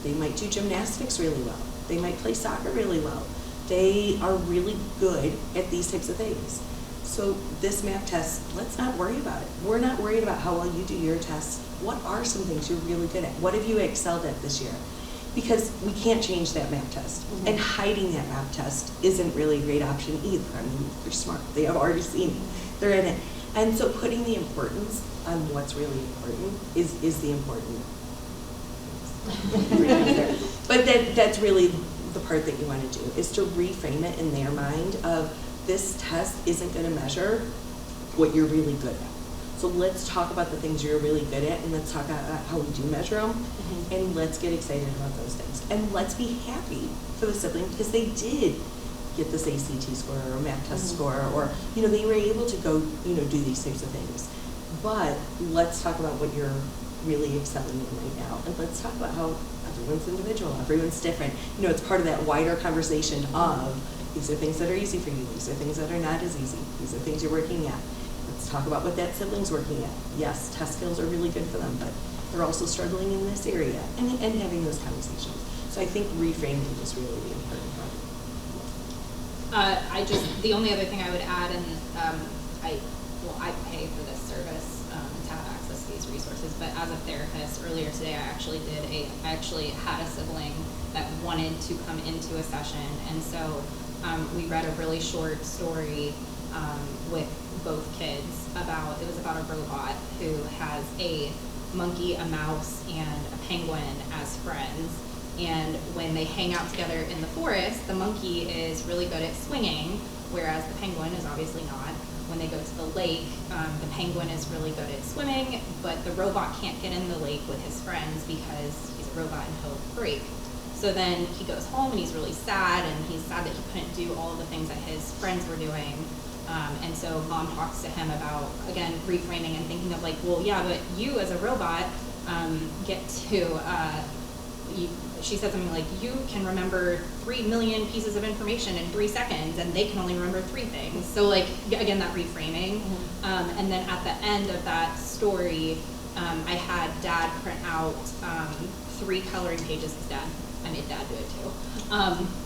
They might do gymnastics really well. They might play soccer really well. They are really good at these types of things. So this math test, let's not worry about it. We're not worried about how well you do your tests. What are some things you're really good at? What have you excelled at this year? Because we can't change that math test. Mm-hmm. And hiding that math test isn't really a great option either. I mean, they're smart. They have already seen it. They're in it. And so putting the importance on what's really important is the important. But that's really the part that you want to do, is to reframe it in their mind of, this test isn't going to measure what you're really good at. So So let's talk about the things you're really good at, and let's talk about how we do measure them, and let's get excited about those things. And let's be happy for the sibling because they did get this ACT score or math test score, or, you know, they were able to go, you know, do these types of things. But let's talk about what you're really excelling in right now. And let's talk about how everyone's individual, everyone's different. You know, it's part of that wider conversation of these are things that are easy for you, these are things that are not as easy, these are things you're working at. Let's talk about what that sibling's working at. Yes, test skills are really good for them, but they're also struggling in this area, and having those conversations. So I think reframing is really the important part. The only other thing I would add, and I pay for this service to have access to these resources, but as a therapist, earlier today I actually had a sibling that wanted to come into a session, and so we read a really short story with both kids it was about a robot who has a monkey, a mouse, and a penguin as friends. And when they hang out together in the forest, the monkey is really good at swinging, whereas the penguin is obviously not. When they go to the lake, the penguin is really good at swimming, but the robot can't get in the lake with his friends because he's a robot and he'll break. So then he goes home and he's really sad, and he's sad that he couldn't do all of the things that his friends were doing. And so mom talks to him about, again, reframing and thinking of like, well, yeah, but you as a robot get to, she said something like, you can remember 3 million pieces of information in 3 seconds, and they can only remember 3 things. So like, again, that reframing. And then at the end of that story, I had Dad print out 3 coloring pages of Dad. I made Dad do it too.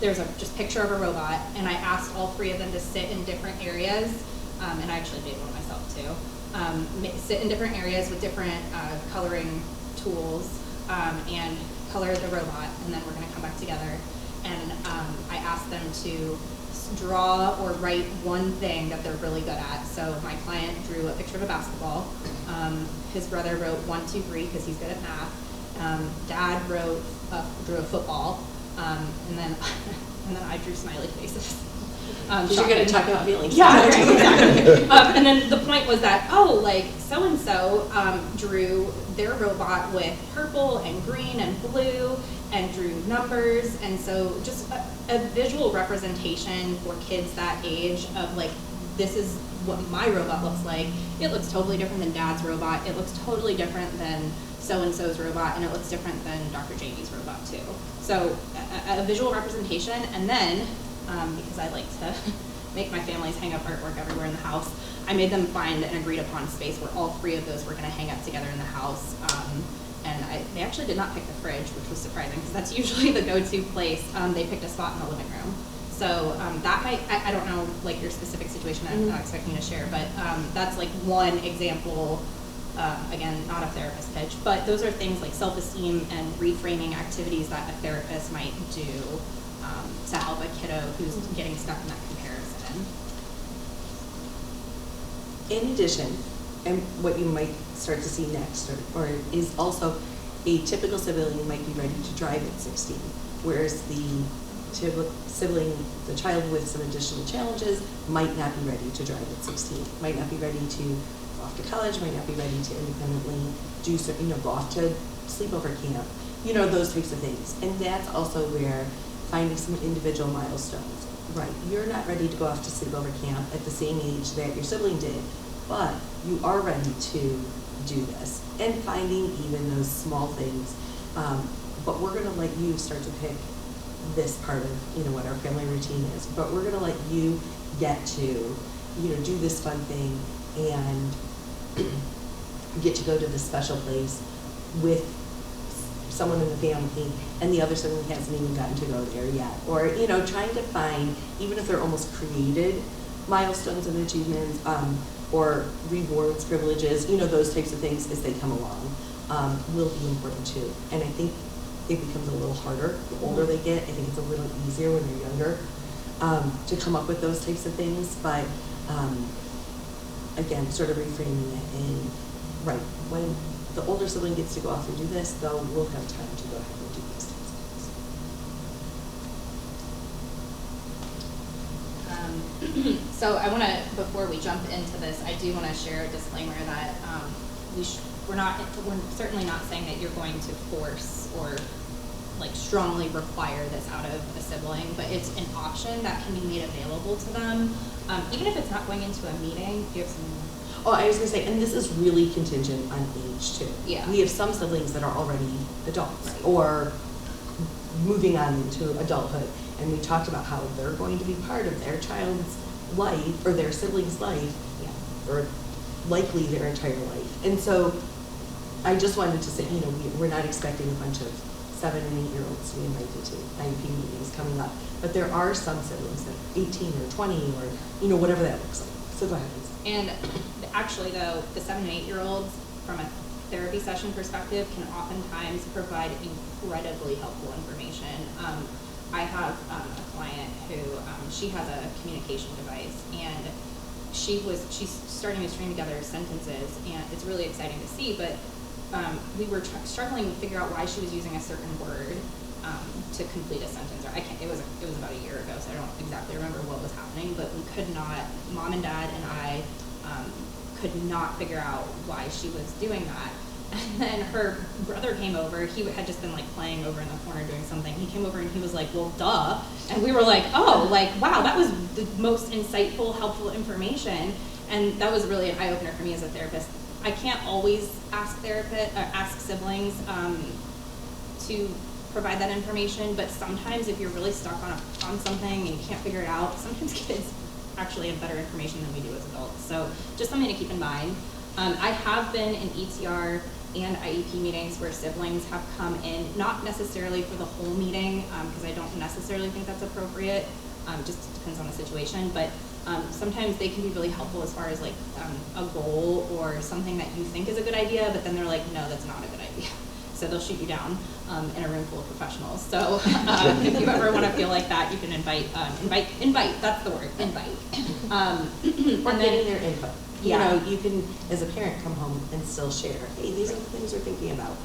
There's a just picture of a robot, and I asked all 3 of them to sit in different areas, and I actually made one myself too. Sit in different areas with different coloring tools, and color the robot, and then we're going to come back together. And I asked them to draw or write one thing that they're really good at. So my client drew a picture of a basketball. His brother wrote 1, 2, 3 because he's good at math. Dad drew a football, and then I drew smiley faces. Because you're going to talk about feelings. Yeah, right, exactly. And then the point was that, like so-and-so drew their robot with purple and green and blue and drew numbers. And so just a visual representation for kids that age of like, this is what my robot looks like. It looks totally different than Dad's robot. It looks totally different than so-and-so's robot, and it looks different than Dr. Jamie's robot too. So a visual representation, and then, because I like to make my families hang up artwork everywhere in the house, I made them find an agreed upon space where all 3 of those were going to hang up together in the house. And they actually did not pick the fridge, which was surprising because that's usually the go-to place. They picked a spot in the living room. So that might, I don't know like your specific situation, I'm not expecting you to share, but that's like one example. Again, not a therapist pitch, but those are things like self-esteem and reframing activities that a therapist might do to help a kiddo who's getting stuck in that comparison. In addition, and what you might start to see next, or is also a typical sibling might be ready to drive at 16, whereas the sibling, the child with some additional challenges, might not be ready to drive at 16, might not be ready to go off to college, might not be ready to independently do certain, go off to sleepover camp, those types of things. And that's also where finding some individual milestones. Right, you're not ready to go off to sleepover camp at the same age that your sibling did, but you are ready to do this. And finding even those small things. But we're gonna let you start to pick this part of, what our family routine is. But we're gonna let you get to, do this fun thing and get to go to this special place with someone in the family, and the other sibling hasn't even gotten to go there yet. Or, trying to find, even if they're almost created milestones and achievements, or rewards, privileges, those types of things as they come along, will be important too. And I think it becomes a little harder the older they get. I think it's a little easier when they're younger to come up with those types of things. But again, sort of reframing it in, right, when the older sibling gets to go off and do this, though, we'll have time to go ahead and do these types of things. So I want to, before we jump into this, I do want to share a disclaimer that we're certainly not saying that you're going to force or like strongly require this out of a sibling, but it's an option that can be made available to them, even if it's not going into a meeting. Do you have some? Oh, I was gonna say, and this is really contingent on age too. Yeah. We have some siblings that are already adults Right. or moving on into adulthood, and we talked about how they're going to be part of their child's life or their sibling's life, or likely their entire life. And so I just wanted to say, you know, we're not expecting a bunch of 7 and 8 year olds to be invited to IEP meetings coming up, but there are some siblings that are 18 or 20 or, you know, whatever that looks like. So go ahead. And actually, though, the 7 and 8 year olds, from a therapy session perspective, can oftentimes provide incredibly helpful information. I have a client who she has a communication device, and she's starting to string together sentences, and it's really exciting to see. But we were struggling to figure out why she was using a certain word to complete a sentence. Or it was about a year ago, so I don't exactly remember what was happening. But we could not. Mom and Dad and I could not figure out why she was doing that. And then her brother came over. He had just been like playing over in the corner doing something. He came over and he was like, "Well, duh." And we were like, "Oh, like wow, that was the most insightful, helpful information." And that was really an eye opener for me as a therapist. I can't always ask siblings to provide that information, but sometimes if you're really stuck on something and you can't figure it out, sometimes kids actually have better information than we do as adults. So just something to keep in mind. I have been in ETR and IEP meetings where siblings have come in, not necessarily for the whole meeting, because I don't necessarily think that's appropriate, just depends on the situation, but sometimes they can be really helpful as far as like a goal or something that you think is a good idea, but then they're like, no, that's not a good idea. So they'll shoot you down in a room full of professionals. So if you ever want to feel like that, you can invite, that's the word, invite. Or getting their input. Yeah. You know, you can, as a parent, come home and still share, hey, these are the things we're thinking about.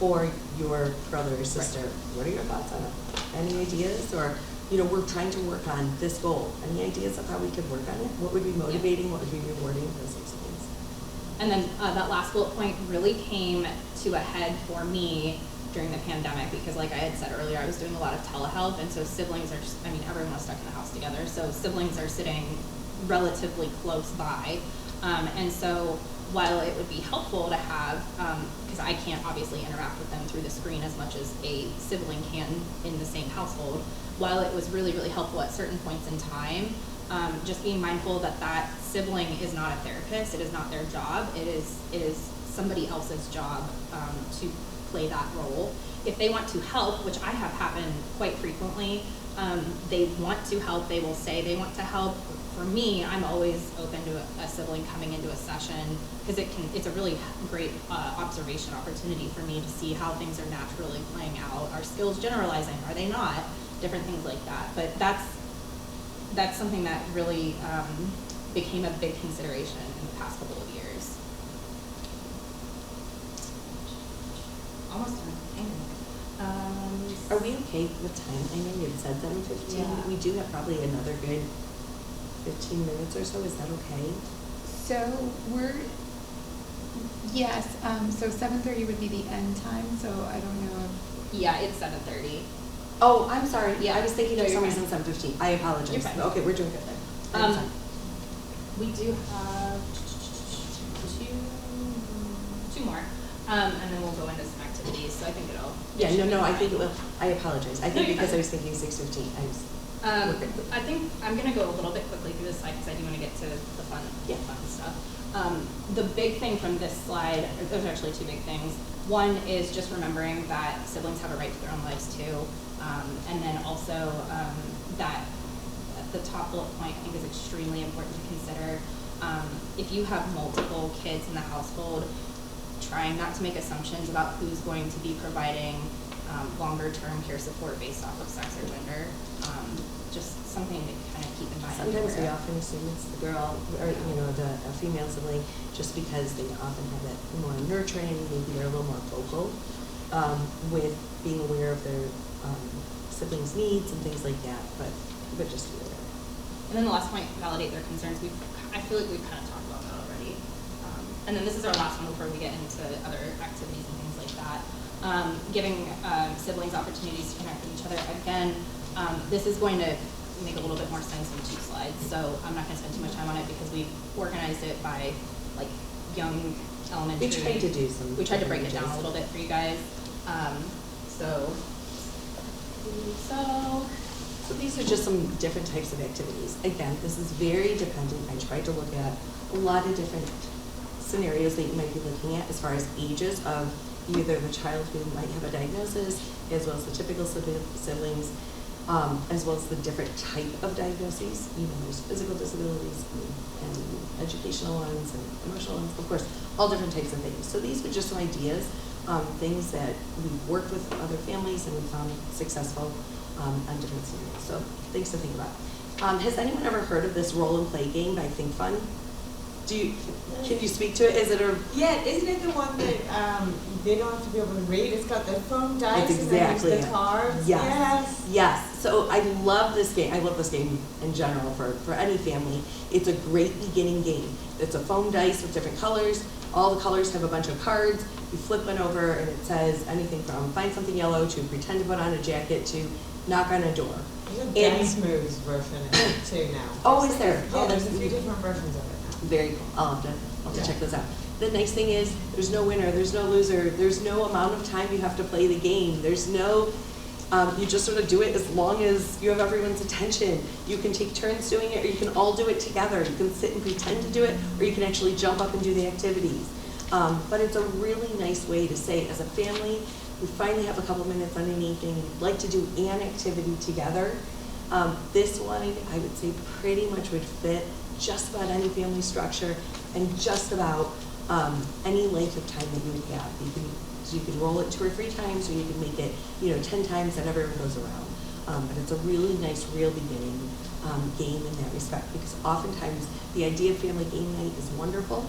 Or your brother or sister, right. What are your thoughts on it? Any ideas? Or, you know, we're trying to work on this goal. Any ideas of how we could work on it? What would be motivating? What would be rewarding? Those sorts of things. And then that last bullet point really came to a head for me during the pandemic, because like I had said earlier, I was doing a lot of telehealth, and so siblings are just, everyone was stuck in the house together, so siblings are sitting relatively close by. And so while it would be helpful to have, because I can't obviously interact with them through the screen as much as a sibling can in the same household, while it was really, really helpful at certain points in time, just being mindful that that sibling is not a therapist, it is not their job, it is somebody else's job to play that role. If they want to help, which I have happened quite frequently, they want to help, they will say they want to help. For me, I'm always open to a sibling coming into a session, because it's a really great observation opportunity for me to see how things are naturally playing out. Are skills generalizing? Are they not? Different things like that. But that's something that really became a big consideration in the past couple of years. Almost done. Are we okay with time? I know you had said 7:15. Yeah. We do have probably another good 15 minutes or so. Is that okay? So yes, so 7:30 would be the end time, so I don't know if. Yeah, it's 7:30. Oh, I'm sorry. Yeah, I was thinking No, for some you're reason fine. 7:15. I apologize. You're fine. Okay, we're doing good then. We do have two more, and then we'll go into some activities. So I think it'll. Yeah, it should no, be I fine. think it will. I apologize. I No, think you're because fine. I was thinking 6:15. I think I'm going to go a little bit quickly through this slide because I do want to get to the fun stuff. The big thing from this slide, there's actually two big things. One is just remembering that siblings have a right to their own lives too. And then also that the top bullet point I think is extremely important to consider. If you have multiple kids in the household, trying not to make assumptions about who's going to be providing longer term care support based off of sex or gender. Just something to kind of keep in mind. Sometimes we often assume it's the girl, or a female sibling, just because they often have it more nurturing, maybe they're a little more vocal with being aware of their siblings' needs and things like that. But just be aware. And then the last point, validate their concerns. I feel like we've kind of talked about that already. And then this is our last one before we get into other activities and things like that. Giving siblings opportunities to connect with each other. Again, this is going to make a little bit more sense in 2 slides, so I'm not going to spend too much time on it because we've organized it by like young elementary. We tried to do some. We tried to break it down a little bit for you guys. So these are just some different types of activities. Again, this is very dependent. I tried to look at a lot of different scenarios that you might be looking at as far as ages of either the child who might have a diagnosis, as well as the typical siblings, as well as the different type of diagnoses. You know, there's physical disabilities and educational ones and emotional ones, of course, all different types of things. So these were just some ideas, things that we've worked with other families and we found successful on different scenarios. So things to think about. Has anyone ever heard of this role and play game by Think Fun? Can you speak to it? Is it a... Yeah, isn't it the one that they don't have to be able to read? It's got the foam dice That's exactly and then the cards. Yes. Yes. So I love this game. I love this game in general for any family. It's a great beginning game. It's a foam dice with different colors. All the colors have a bunch of cards. You flip one over and it says anything from find something yellow to pretend to put on a jacket to knock on a door. There's a Dance Moves version of it too now. Oh, is there? Yeah, there's a few different versions of it now. Very cool. I'll have to check this out. The nice thing is there's no winner, there's no loser, there's no amount of time you have to play the game. There's no, you just sort of do it as long as you have everyone's attention. You can take turns doing it, or you can all do it together. You can sit and pretend to do it, or you can actually jump up and do the activities. But it's a really nice way to say, as a family, we finally have a couple minutes on an evening, we'd like to do an activity together. This one, I would say, pretty much would fit just about any family structure and just about any length of time that you would have. You can roll it 2 or 3 times, or you can make it 10 times, and everyone goes around. But it's a really nice, real beginning game in that respect, because oftentimes the idea of family game night is wonderful,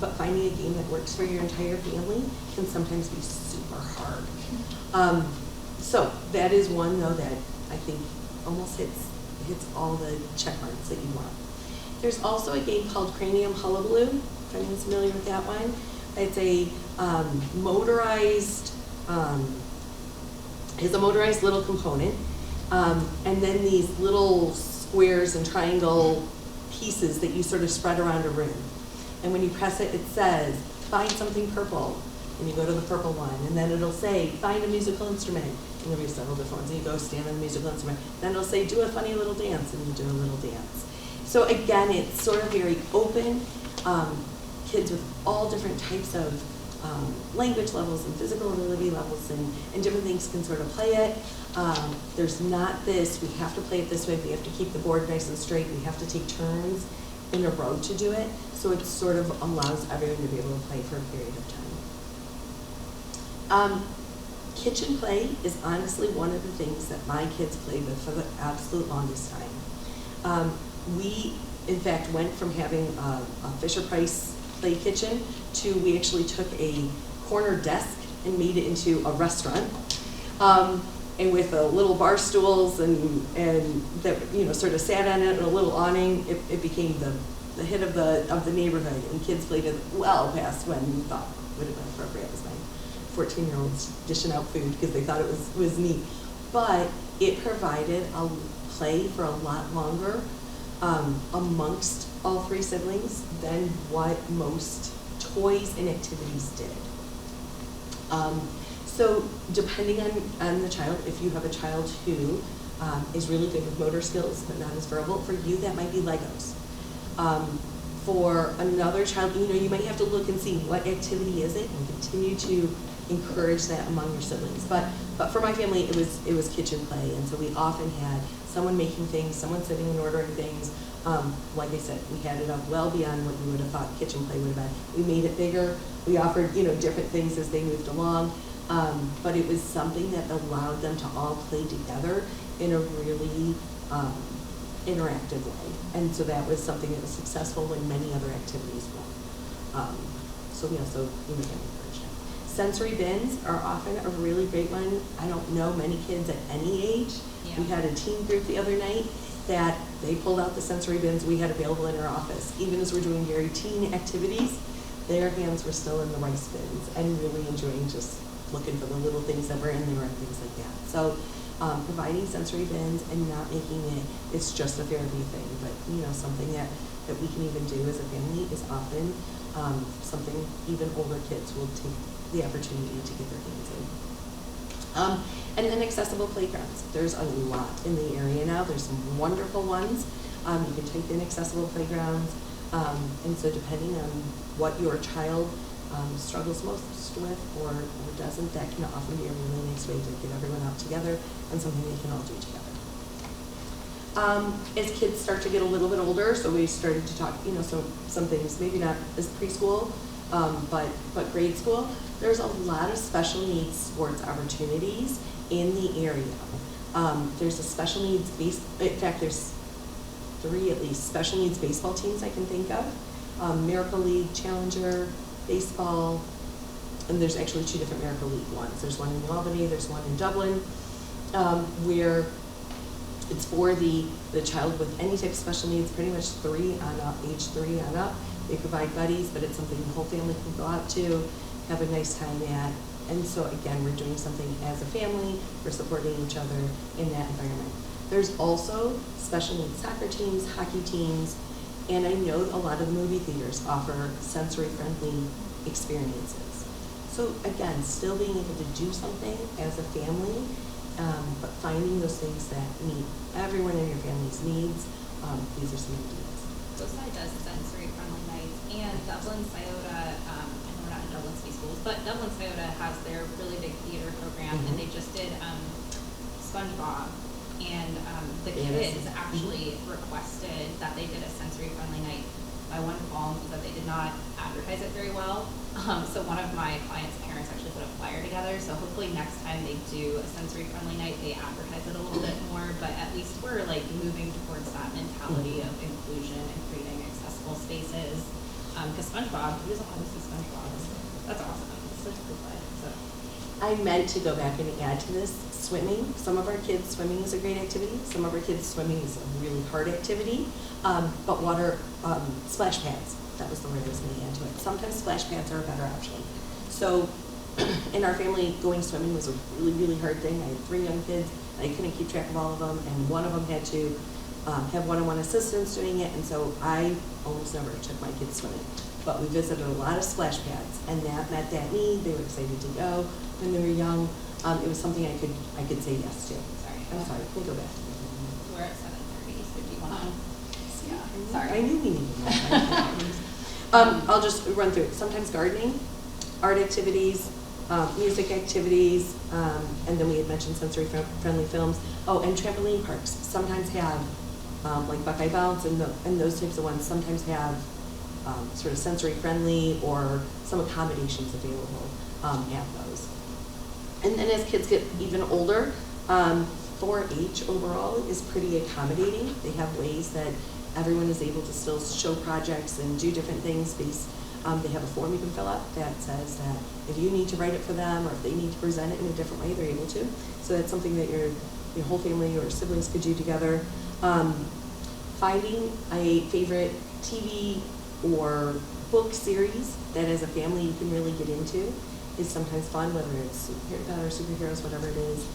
but finding a game that works for your entire family can sometimes be super hard. So that is one, though, that I think almost hits all the check marks that you want. There's also a game called Cranium Hullabaloo, if anyone's familiar with that one. It's a motorized little component, and then these little squares and triangle pieces that you sort of spread around a room. And when you press it, it says, find something purple, and you go to the purple one, and then it'll say, find a musical instrument, and there'll be several different ones, and you go stand on the musical instrument. Then it'll say, do a funny little dance, and you do a little dance. So again, it's sort of very open. Kids with all different types of language levels and physical ability levels and different things can sort of play it. There's not this, we have to play it this way, we have to keep the board nice and straight, we have to take turns in a row to do it. So it sort of allows everyone to be able to play for a period of time. Kitchen play is honestly one of the things that my kids played with for the absolute longest time. We, in fact, went from having a Fisher-Price play kitchen to we actually took a corner desk and made it into a restaurant, and with little bar stools and that sort of sat on it and a little awning. It became the hit of the neighborhood, and kids played it well past when we thought would have been appropriate as my 14-year-olds dishing out food because they thought it was neat. But it provided a play for a lot longer amongst all 3 siblings than what most toys and activities did. So depending on the child, if you have a child who is really good with motor skills but not as verbal, for you that might be Legos. For another child, you might have to look and see what activity is it and continue to encourage that among your siblings. But for my family, it was kitchen play, and so we often had someone making things, someone sitting and ordering things. Like I said, we had it up well beyond what you would have thought kitchen play would have been. We made it bigger. We offered, different things as they moved along. But it was something that allowed them to all play together in a really interactive way. And so that was something that was successful when many other activities weren't. So we also encouraged it. Sensory bins are often a really great one. I don't know many kids at any age. Yeah. We had a teen group the other night, that they pulled out the sensory bins we had available in our office. Even as we're doing very teen activities, their hands were still in the rice bins and really enjoying just looking for the little things that were in there and things like that. So providing sensory bins and not making it's just a therapy thing, but something that we can even do as a family is often something even older kids will take the opportunity to get their hands in. And then accessible playgrounds. There's a lot in the area now. There's some wonderful ones. You can type in accessible playgrounds. And so depending on what your child struggles most with or doesn't, that can often be a really nice way to get everyone out together and something they can all do together. As kids start to get a little bit older, so we started to talk, some things, maybe not as preschool, but grade school, there's a lot of special needs sports opportunities in the area. There's a special needs in fact, there's 3 at least special needs baseball teams I can think of. Miracle League, Challenger, baseball, and there's actually 2 different Miracle League ones. There's one in Albany, there's one in Dublin, where it's for the child with any type of special needs, pretty much 3 on up, age 3 on up. They provide buddies, but it's something the whole family can go out to, have a nice time at. And so again, we're doing something as a family, we're supporting each other in that environment. There's also special needs soccer teams, hockey teams, and I know a lot of the movie theaters offer sensory-friendly experiences. So again, still being able to do something as a family, but finding those things that meet everyone in your family's needs. These are some ideas. Hillside does sensory-friendly nights, and Dublin Scioto, and we're not in Dublin City Schools, but Dublin Scioto has their really big theater program, and they just did SpongeBob, and the kids actually requested that they did a sensory-friendly night. My one qualm is that they did not advertise it very well. So one of my clients' parents actually put a flyer together. So hopefully next time they do a sensory-friendly night, they advertise it a little bit more. But at least we're like moving towards that mentality of inclusion and creating accessible spaces. Because SpongeBob, who doesn't want to see SpongeBob? That's awesome. It's such a good life. So I meant to go back and add to this swimming. Some of our kids, swimming is a great activity. Some of our kids, swimming is a really hard activity. But water, splash pads, that was the word I was going to add to it. Sometimes splash pads are a better option. So in our family, going swimming was a really, really hard thing. I had 3 young kids. I couldn't keep track of all of them, and one of them had to have one-on-one assistants doing it, and so I almost never took my kids swimming. But we visited a lot of splash pads, and that met that need. They were excited to go when they were young. It was something I could say yes to. sorry. I'm sorry, can we go back? We're at 7:30, so do you want to? Yeah. Sorry, Sorry. I knew we needed more. I'll just run through it. Sometimes gardening, art activities, music activities, and then we had mentioned sensory-friendly films. Oh, and trampoline parks sometimes have, like Buckeye Bounce and those types of ones, sometimes have sort of sensory-friendly or some accommodations available at those. And then as kids get even older, 4-H overall is pretty accommodating. They have ways that everyone is able to still show projects and do different things. They have a form you can fill out that says that if you need to write it for them or if they need to present it in a different way, they're able to. So that's something that your whole family or siblings could do together. Finding a favorite TV or book series that as a family you can really get into is sometimes fun, whether it's superheroes, whatever it is.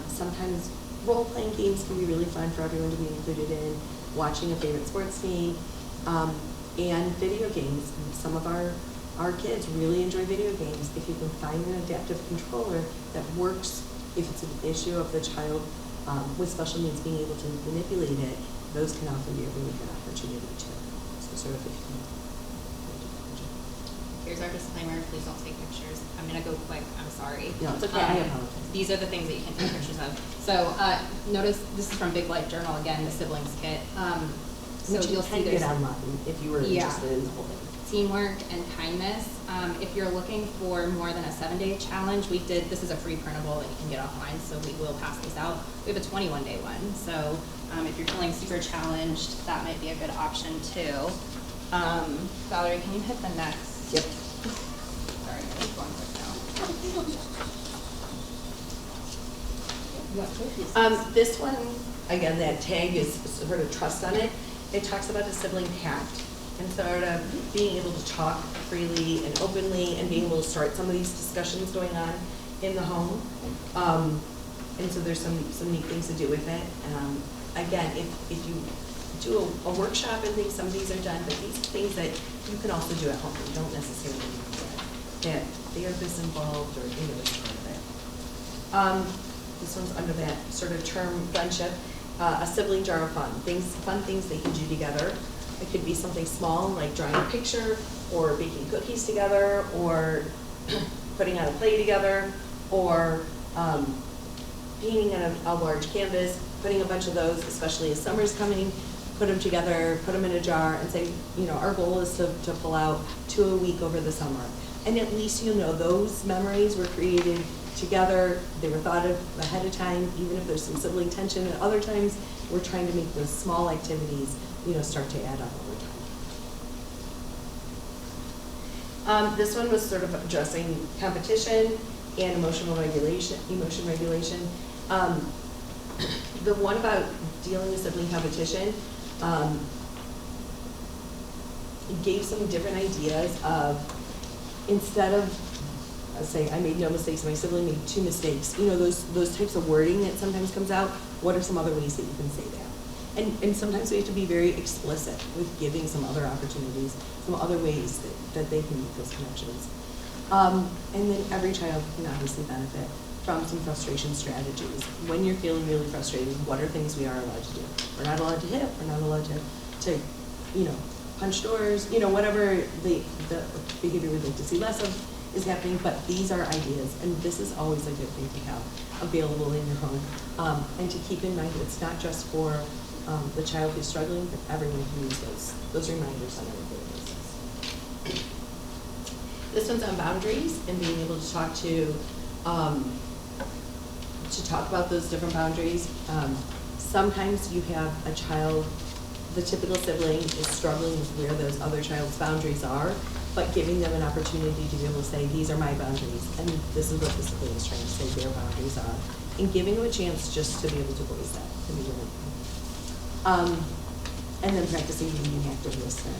Sometimes role-playing games can be really fun for everyone to be included in, watching a favorite sports game, and video games. Some of our kids really enjoy video games. If you can find an adaptive controller that works, if it's an issue of the child with special needs being able to manipulate it, those can often be a really good opportunity too. So sort of if you can. Here's our disclaimer, please don't take pictures. I'm gonna go quick, I'm sorry. No, it's okay, I apologize. These are the things that you can take pictures of. So notice, this is from Big Life Journal, again, the siblings kit. So Which you'll can see get there's online if you were interested in the whole thing. teamwork and kindness. If you're looking for more than a 7-day challenge, this is a free printable that you can get offline, so we will pass these out. We have a 21-day one, so if you're feeling super challenged, that might be a good option too. Valerie, can you hit the next? Yep. Sorry, I'm going quick now. This one again, that tag is sort of trust on it. It talks about a sibling pact and sort of being able to talk freely and openly and being able to start some of these discussions going on in the home. And so there's some neat things to do with it. Again, if you do a workshop and things, some of these are done, but these are things that you can also do at home. You don't necessarily need that therapist involved or any other part of it. This one's under that sort of term friendship. A sibling jar of fun things they can do together. It could be something small like drawing a picture or baking cookies together or putting on a play together or painting on a large canvas, putting a bunch of those, especially as summer's coming, put them together, put them in a jar and say, our goal is to pull out 2 a week over the summer. And at least those memories were created together, they were thought of ahead of time, even if there's some sibling tension. At other times, we're trying to make those small activities, start to add up over time. This one was sort of addressing competition and emotion regulation. The one about dealing with sibling competition gave some different ideas of, instead of say, I made no mistakes, my sibling made 2 mistakes. Those types of wording that sometimes comes out, what are some other ways that you can say that? And sometimes we have to be very explicit with giving some other opportunities, some other ways that they can make those connections. And then every child can obviously benefit from some frustration strategies. When you're feeling really frustrated, what are things we are allowed to do? We're not allowed to hit, we're not allowed to punch doors, whatever the behavior we'd like to see less of is happening, but these are ideas, and this is always a good thing to have available in your home. And to keep in mind that it's not just for the child who's struggling, but everyone can use those reminders on a regular basis. This one's on boundaries and being able to talk about those different boundaries. Sometimes you have a child, the typical sibling is struggling with where those other child's boundaries are, but giving them an opportunity to be able to say, these are my boundaries, and this is what the sibling is trying to say their boundaries are, and giving them a chance just to be able to voice that can be really fun. And then practicing being an active listener.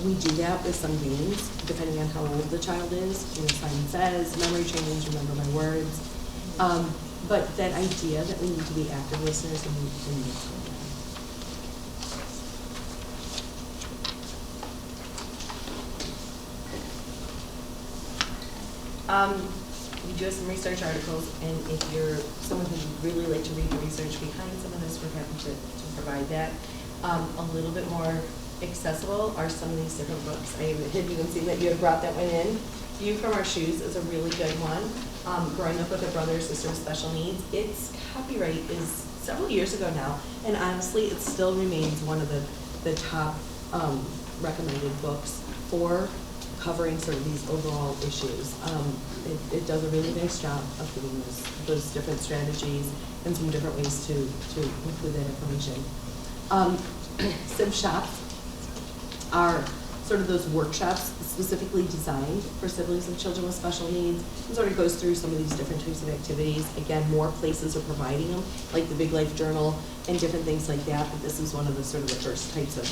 We do that with some games, depending on how old the child is. Simon Says, memory trainings, remember my words. But that idea that we need to be active listeners and we need to we do have some research articles, and if you're someone who would really like to read the research behind some of this, we're happy to provide that. A little bit more accessible are some of these different books. I had even seen that you had brought that one in. View from Our Shoes is a really good one. Growing Up with a Brother or Sister with Special Needs. Its copyright is several years ago now, and honestly, it still remains one of the top recommended books for covering sort of these overall issues. It does a really nice job of giving those different strategies and some different ways to include that information. Sib shops are sort of those workshops specifically designed for siblings of children with special needs, and sort of goes through some of these different types of activities. Again, more places are providing them, like the Big Life Journal and different things like that, but this is one of the sort of the first types of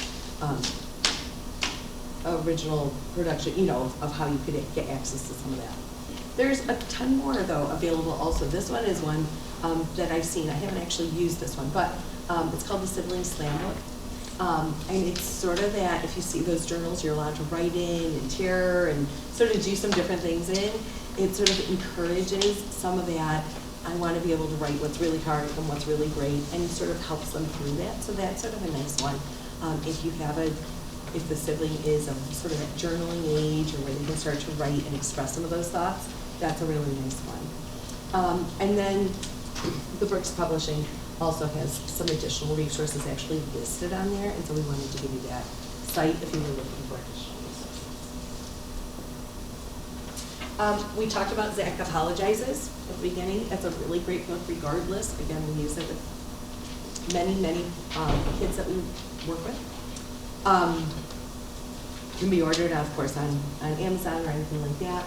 original production, of how you could get access to some of that. There's a ton more, though, available also. This one is one that I've seen. I haven't actually used this one, but it's called the Sibling Slam Book. And it's sort of that, if you see those journals you're allowed to write in and tear and sort of do some different things in, it sort of encourages some of that, I want to be able to write what's really hard and what's really great, and sort of helps them through that. So that's sort of a nice one. If the sibling is of sort of that journaling age, or where they can start to write and express some of those thoughts, that's a really nice one. And then the Brooks Publishing also has some additional resources actually listed on there, and so we wanted to give you that site if you were looking for additional resources. We talked about Zach Apologizes at the beginning. That's a really great book regardless. Again, we use it with many kids that we work with. Can be ordered, of course, on Amazon or anything like that.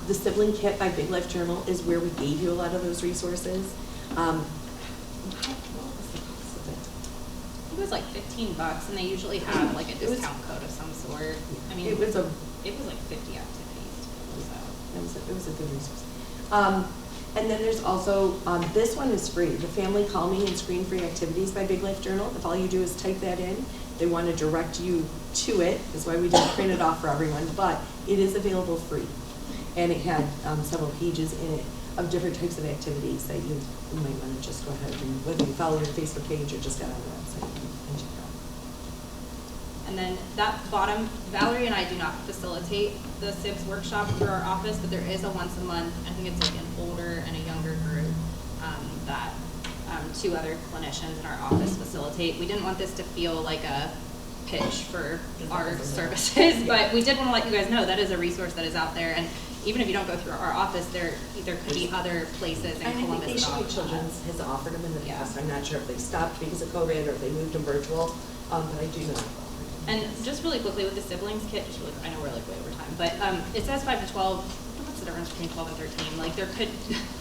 The Sibling Kit by Big Life Journal is where we gave you a lot of those resources. It was like $15, and they usually have like a discount code of some sort. I mean, It was like 50 activities. So. It was a good resource. And then there's also, this one is free, the Family Calming and Screen-Free Activities by Big Life Journal. If all you do is type that in, they want to direct you to it. That's why we didn't print it off for everyone, but it is available free. And it had several pages in it of different types of activities that you might want to just go ahead and, whether you follow your Facebook page or just get on the website and check out. And then that bottom, Valerie and I do not facilitate the SIBS workshop through our office, but there is a once a month, I think it's like an older and a younger group that two other clinicians in our office facilitate. We didn't want this to feel like a pitch for our services, but we did want to let you guys know that is a resource that is out there. And even if you don't go through our office, there could be other places in Columbus. I think Nationwide Children's has offered them in the past. I'm not sure if they stopped because of COVID or if they moved them virtual, but I do know. And just really quickly with the siblings kit, just really, I know we're like way over time, but it says 5 to 12. What's the difference between 12 and 13? Like there could,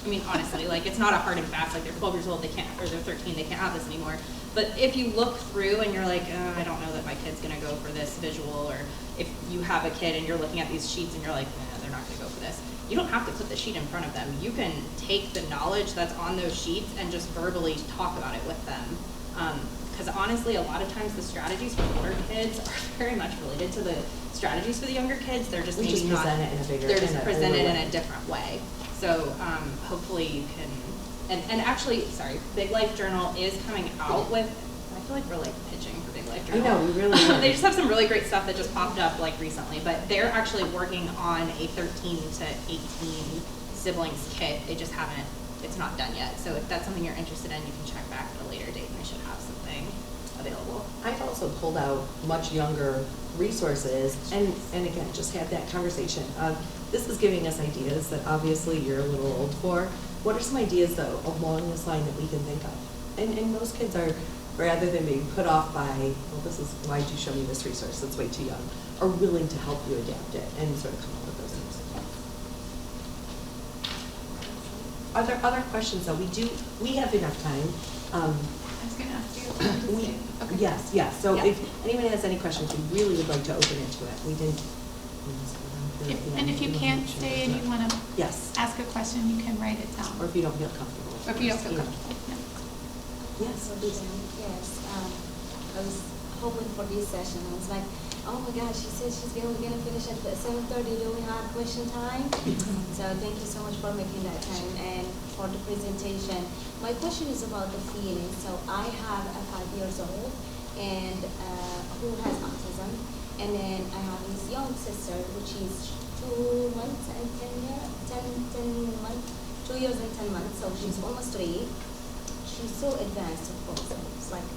I mean, honestly, like it's not a hard and fast, like they're 12 years old, they can't, or they're 13, they can't have this anymore. But if you look through and you're like, I don't know that my kid's gonna go for this visual, or if you have a kid and you're looking at these sheets and you're like, they're not gonna go for this. You don't have to put the sheet in front of them. You can take the knowledge that's on those sheets and just verbally talk about it with them. Because honestly, a lot of times the strategies for older kids are very much related to the strategies for the younger kids. They're just maybe not, present it in a bigger, they're just presented in a different way. So hopefully you can, and actually, sorry, Big Life Journal is coming out with, I feel like we're like pitching for Big Life Journal. I know, we really are. They just have some really great stuff that just popped up like recently, but they're actually working on a 13 to 18 siblings kit. They just haven't, it's not done yet. So if that's something you're interested in, you can check back at a later date and they should have something available. I've also pulled out much younger resources and again, just had that conversation. This is giving us ideas that obviously you're a little old for. What are some ideas though along this line that we can think of? And most kids are, rather than being put off by, well, this is, why'd you show me this resource, that's way too young, are willing to help you adapt it and sort of come up with those things. Are there other questions though? We have enough time. I was going to ask you. Okay. Yes. So Yeah. if anyone has any questions, we really would like to open it to it. We didn't. And if you can't stay and you want to Yes. ask a question, you can write it down. Or if you don't feel comfortable. Or if you don't feel comfortable. Yeah. Yes. Yes, I was hoping for this session. I was like, oh my gosh, she said she's gonna finish at 7:30. Do we have question time? So thank you so much for making that time and for the presentation. My question is about the feeling. So I have a 5 years old and who has autism, and then I have his young sister, which is 2 months and 10 months, 2 years and 10 months. So she's almost 3. She's so advanced, of course. I was like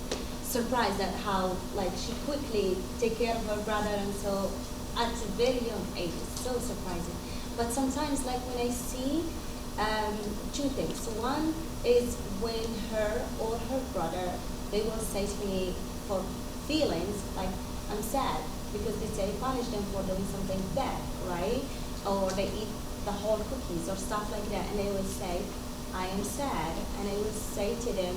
surprised at how like she quickly take care of her brother, and so at a very young age, it's so surprising. But sometimes, like when I see two things. One is when her or her brother, they will say to me for feelings like I'm sad because they say punish them for doing something bad, right? Or they eat the whole cookies or stuff like that, and they will say, I am sad, and I will say to them,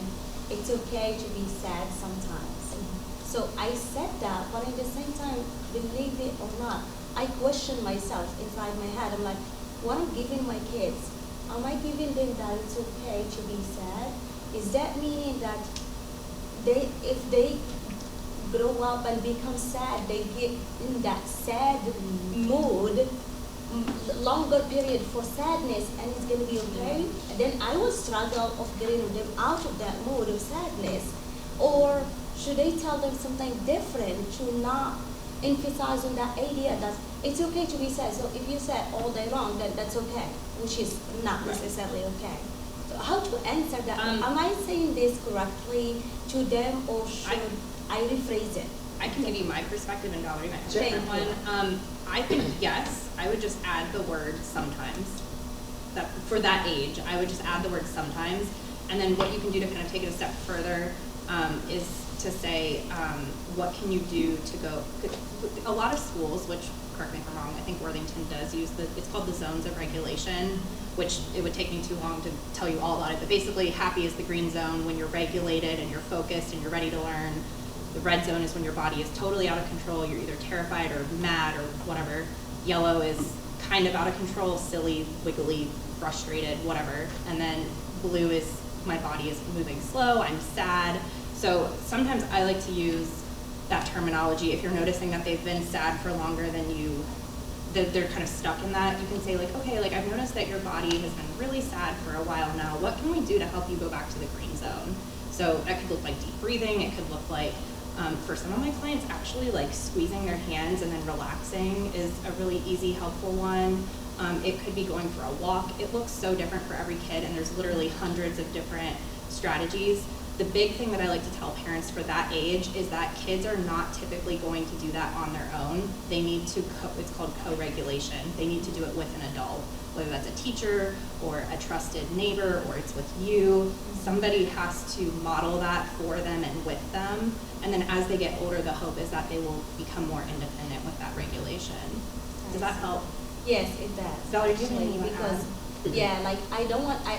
it's okay to be sad sometimes. So I said that, but at the same time, believe it or not, I question myself inside my head. I'm like, what I'm giving my kids, am I giving them that it's okay to be sad? Is that meaning that if they grow up and become sad, they get in that sad mood, longer period for sadness, and it's going to be okay? And then I will struggle of getting them out of that mood of sadness. Or should I tell them something different to not emphasize on that idea that it's okay to be sad? So if you sad all day long, then that's okay, which is not necessarily okay. So how to answer that? Am I saying this correctly to them, or should I rephrase it? I can give you my perspective, and Valerie might have a different one. I think, yes, I would just add the word sometimes. That for that age, I would just add the word sometimes. And then what you can do to kind of take it a step further is to say, what can you do to go, a lot of schools, which, correct me if I'm wrong, I think Worthington does use it's called the zones of regulation, which it would take me too long to tell you all about it, but basically happy is the green zone when you're regulated and you're focused and you're ready to learn. The red zone is when your body is totally out of control, you're either terrified or mad or whatever. Yellow is kind of out of control, silly, wiggly, frustrated, whatever. And then blue is my body is moving slow, I'm sad. So sometimes I like to use that terminology. If you're noticing that they've been sad for longer than you, they're kind of stuck in that, you can say like, okay, like I've noticed that your body has been really sad for a while now. What can we do to help you go back to the green zone? So that could look like deep breathing. It could look like, for some of my clients, actually like squeezing their hands and then relaxing is a really easy, helpful one. It could be going for a walk. It looks so different for every kid, and there's literally hundreds of different strategies. The big thing that I like to tell parents for that age is that kids are not typically going to do that on their own. They need to, it's called co-regulation. They need to do it with an adult, whether that's a teacher or a trusted neighbor or it's with you. Somebody has to model that for them and with them. And then as they get older, the hope is that they will become more independent with that regulation. Does that help? Yes, it does. Valerie, do you have actually, anything you wanna because yeah, like I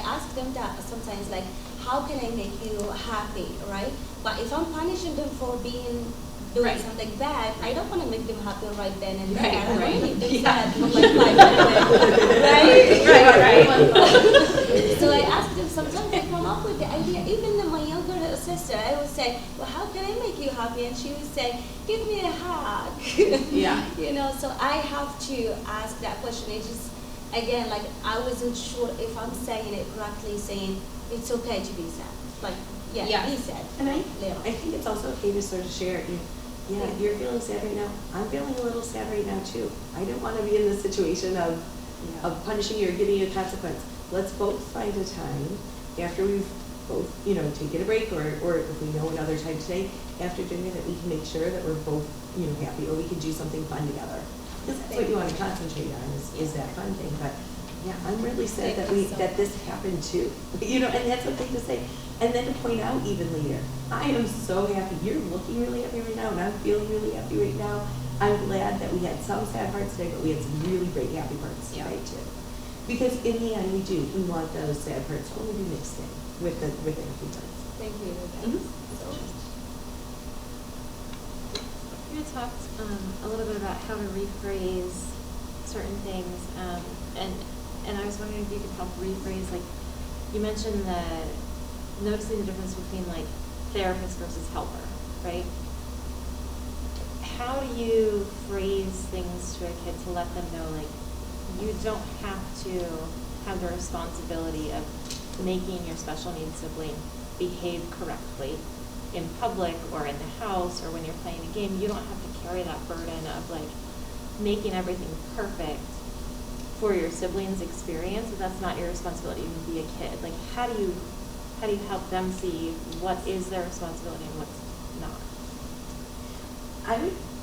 ask them that sometimes, like, how can I make you happy, right? But if I'm punishing them for doing right. something bad, I don't want to make them happy right then and there. Right, I right. want to make them Yeah. sad for like 5 minutes, right? So I ask them sometimes, they come up with the idea. Even my younger sister, I would say, well, how can I make you happy? And she would say, give me a hug. Yeah. You know, so I have to ask that question. It's just, again, like I wasn't sure if I'm saying it correctly, saying it's okay to be sad. Like, yeah. Be sad. And I Yeah. think it's also okay to sort of share. Yeah, you're feeling sad right now. I'm feeling a little sad right now too. I didn't want to be in this situation of punishing you or giving you a consequence. Let's both find a time after we've both, taken a break, or if we know another time today after dinner, that we can make sure that we're both, happy, or we can do something fun together. Because that's what you want to concentrate on is that fun thing. But yeah, I'm really sad that this happened too. And that's okay to say. And then to point out even later, I am so happy. You're looking really happy right now, and I'm feeling really happy right now. I'm glad that we had some sad parts today, but we had some really great happy parts today too. Because in the end, we want those sad parts to only be mixed in with the happy parts. Thank you. You had talked a little bit about how to rephrase certain things, and I was wondering if you could help rephrase, like, you mentioned noticing the difference between, like, therapist versus helper, right? How do you phrase things to a kid to let them know, like, you don't have to have the responsibility of making your special needs sibling behave correctly in public or in the house or when you're playing a game? You don't have to carry that burden of, like, making everything perfect for your siblings' experience. If that's not your responsibility to be a kid. Like, how do you help them see what is their responsibility and what's not?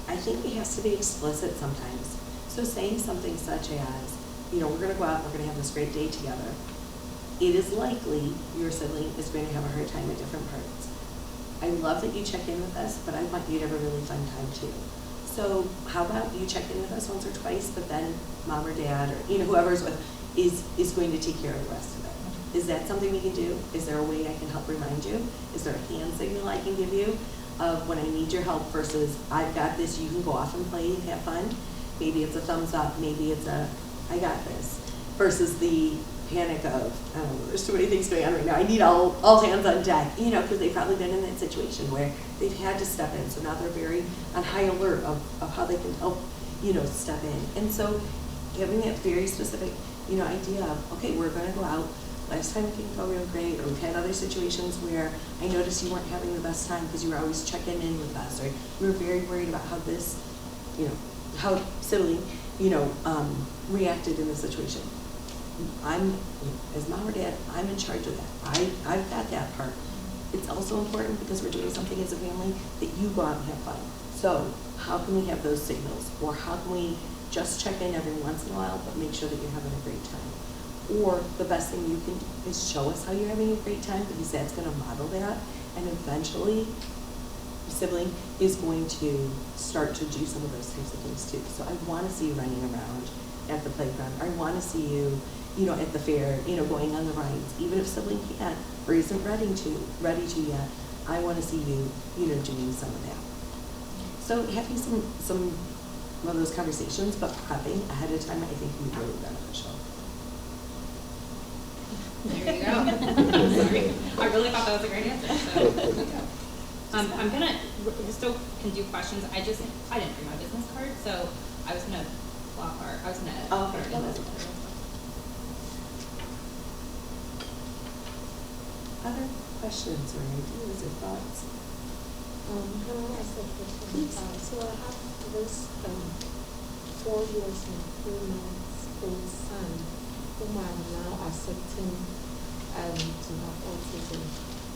I think it has to be explicit sometimes. So saying something such as, we're going to go out, we're going to have this great day together. It is likely your sibling is going to have a hard time at different parts. I love that you check in with us, but I want you to have a really fun time too. So how about you check in with us once or twice, but then mom or dad or whoever's with is going to take care of the rest of it. Is that something we can do? Is there a way I can help remind you? Is there a hand signal I can give you of when I need your help versus I've got this, you can go off and play and have fun? Maybe it's a thumbs up, maybe it's a I got this, versus the panic of, I don't know, there's too many things going on right now. I need all hands on deck, because they've probably been in that situation where they've had to step in. So now they're very on high alert of how they can help, step in. And so having that very specific, idea of, okay, we're going to go out. Last time it didn't go real great, or we've had other situations where I noticed you weren't having the best time because you were always checking in with us, or we were very worried about how this, how sibling, reacted in the situation. I'm, as mom or dad, I'm in charge of that. I've got that part. It's also important because we're doing something as a family that you go out and have fun. So how can we have those signals? Or how can we just check in every once in a while, but make sure that you're having a great time? Or the best thing you can do is show us how you're having a great time, because that's going to model that. And eventually, sibling is going to start to do some of those types of things too. So I want to see you running around at the playground. I want to see you, at the fair, going on the rides. Even if sibling can't or isn't ready to yet, I want to see you, doing some of that. So having some of those conversations, but prepping ahead of time, I think can be really beneficial. There you go. Sorry. I really thought that was a great answer. So. I'm gonna, we still can do questions. I didn't bring my business card, so I was gonna block our, I was gonna put our emails. Other questions or ideas or thoughts? Can I ask a question? So I have this 4 years and 3 months old son whom I'm now accepting to have autism,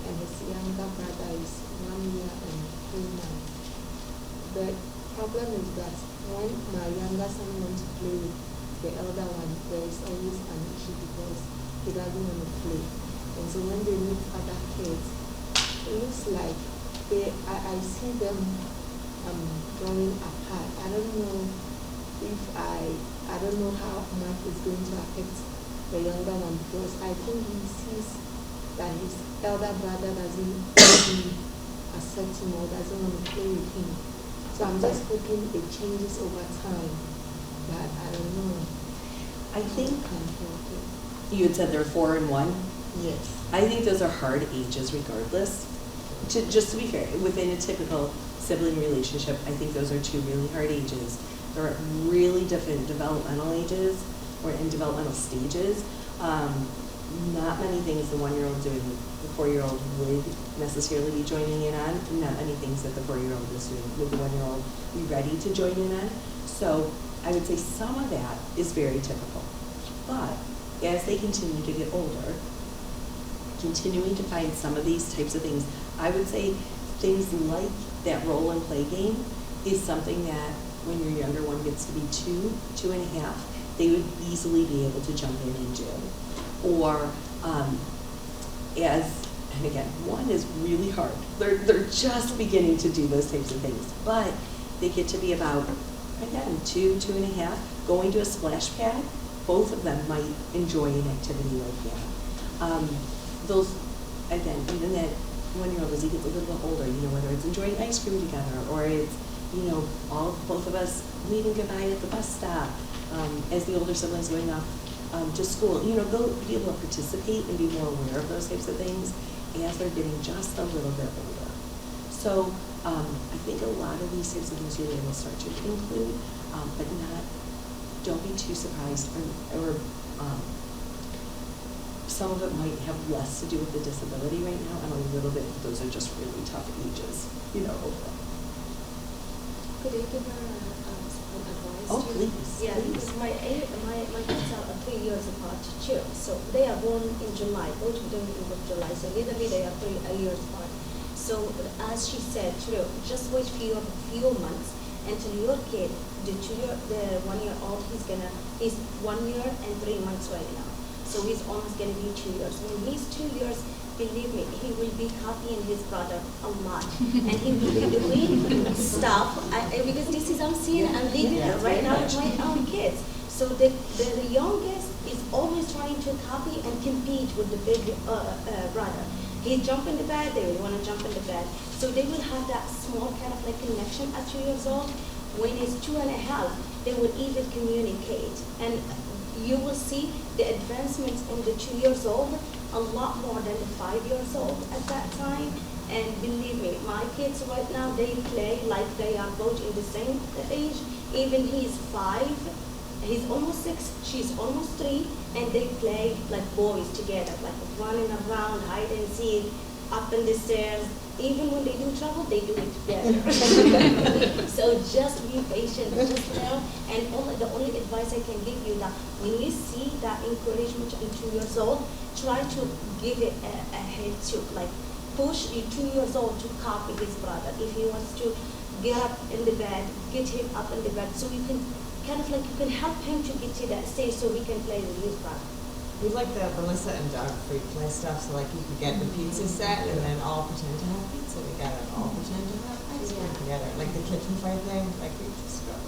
and his younger brother is 1 year and 3 months. The problem is that when my younger son wants to play with the elder one, there is always an issue because he doesn't want to play. And so when they meet other kids, it looks like I see them growing apart. I don't know if I don't know how much it's going to affect the younger one, because I think he sees that his elder brother doesn't accept him or doesn't want to play with him. So I'm just hoping it changes over time, but I don't know. I think you had said they're 4 and 1. Yes. I think those are hard ages regardless. Just to be fair, within a typical sibling relationship, I think those are 2 really hard ages. They're at really different developmental ages or in developmental stages. Not many things the 1-year-old doing the 4-year-old would necessarily be joining in on. Not many things that the 4-year-old is doing would the 1-year-old be ready to join in on. So I would say some of that is very typical. But as they continue to get older, continuing to find some of these types of things, I would say things like that role and play game is something that when your younger one gets to be 2 and a half, they would easily be able to jump in and do. Or and again, 1 is really hard. They're just beginning to do those types of things, but they get to be about, again, 2 and a half, going to a splash pad. Both of them might enjoy an activity like that. Those, again, even that 1-year-old, as he gets a little bit older, whether it's enjoying ice cream together or it's, both of us waving goodbye at the bus stop, as the older siblings going off to school, they'll be able to participate and be more aware of those types of things as they're getting just a little bit older. So I think a lot of these types of things you're able to start to include, but don't be too surprised or some of it might have less to do with the disability right now, and a little bit, those are just really tough ages, overall. Could you give her some advice? Oh, please. Yeah, please. because my kids are 3 years apart too. So they are born in July, both of them in July. So literally they are 3 years apart. So as she said, just wait for a few months until your kid, the 1-year-old, he's 1 year and 3 months right now. So he's almost going to be 2 years. When he's 2 years, believe me, he will be copying his brother a lot. And he will be doing stuff, because this is I'm seeing and living it right now with my own kids. So the youngest is always trying to copy and compete with the big brother. He jump in the bed, they will want to jump in the bed. So they will have that small kind of like connection at 2 years old. When he's 2 and a half, they will even communicate. And you will see the advancements in the 2 years old a lot more than the 5 years old at that time. And believe me, my kids right now, they play like they are both in the same age. Even he's 5, he's almost 6, she's almost 3, and they play like boys together, like running around, hide and seek, up in the stairs. Even when they do trouble, they do it together. So just be patient, just and the only advice I can give you that when you see that encouragement in 2 years old, try to give it a head to, like push your 2 years old to copy his brother. If he wants to get up in the bed, get him up in the bed, so you can kind of like you can help him to get to that stage so he can play with his brother. We like the Melissa and Doug free play stuff, so like you could get the pizza set and then all pretend to have pizza together, all pretend to have ice cream together. Like the kitchen fight thing, like we just got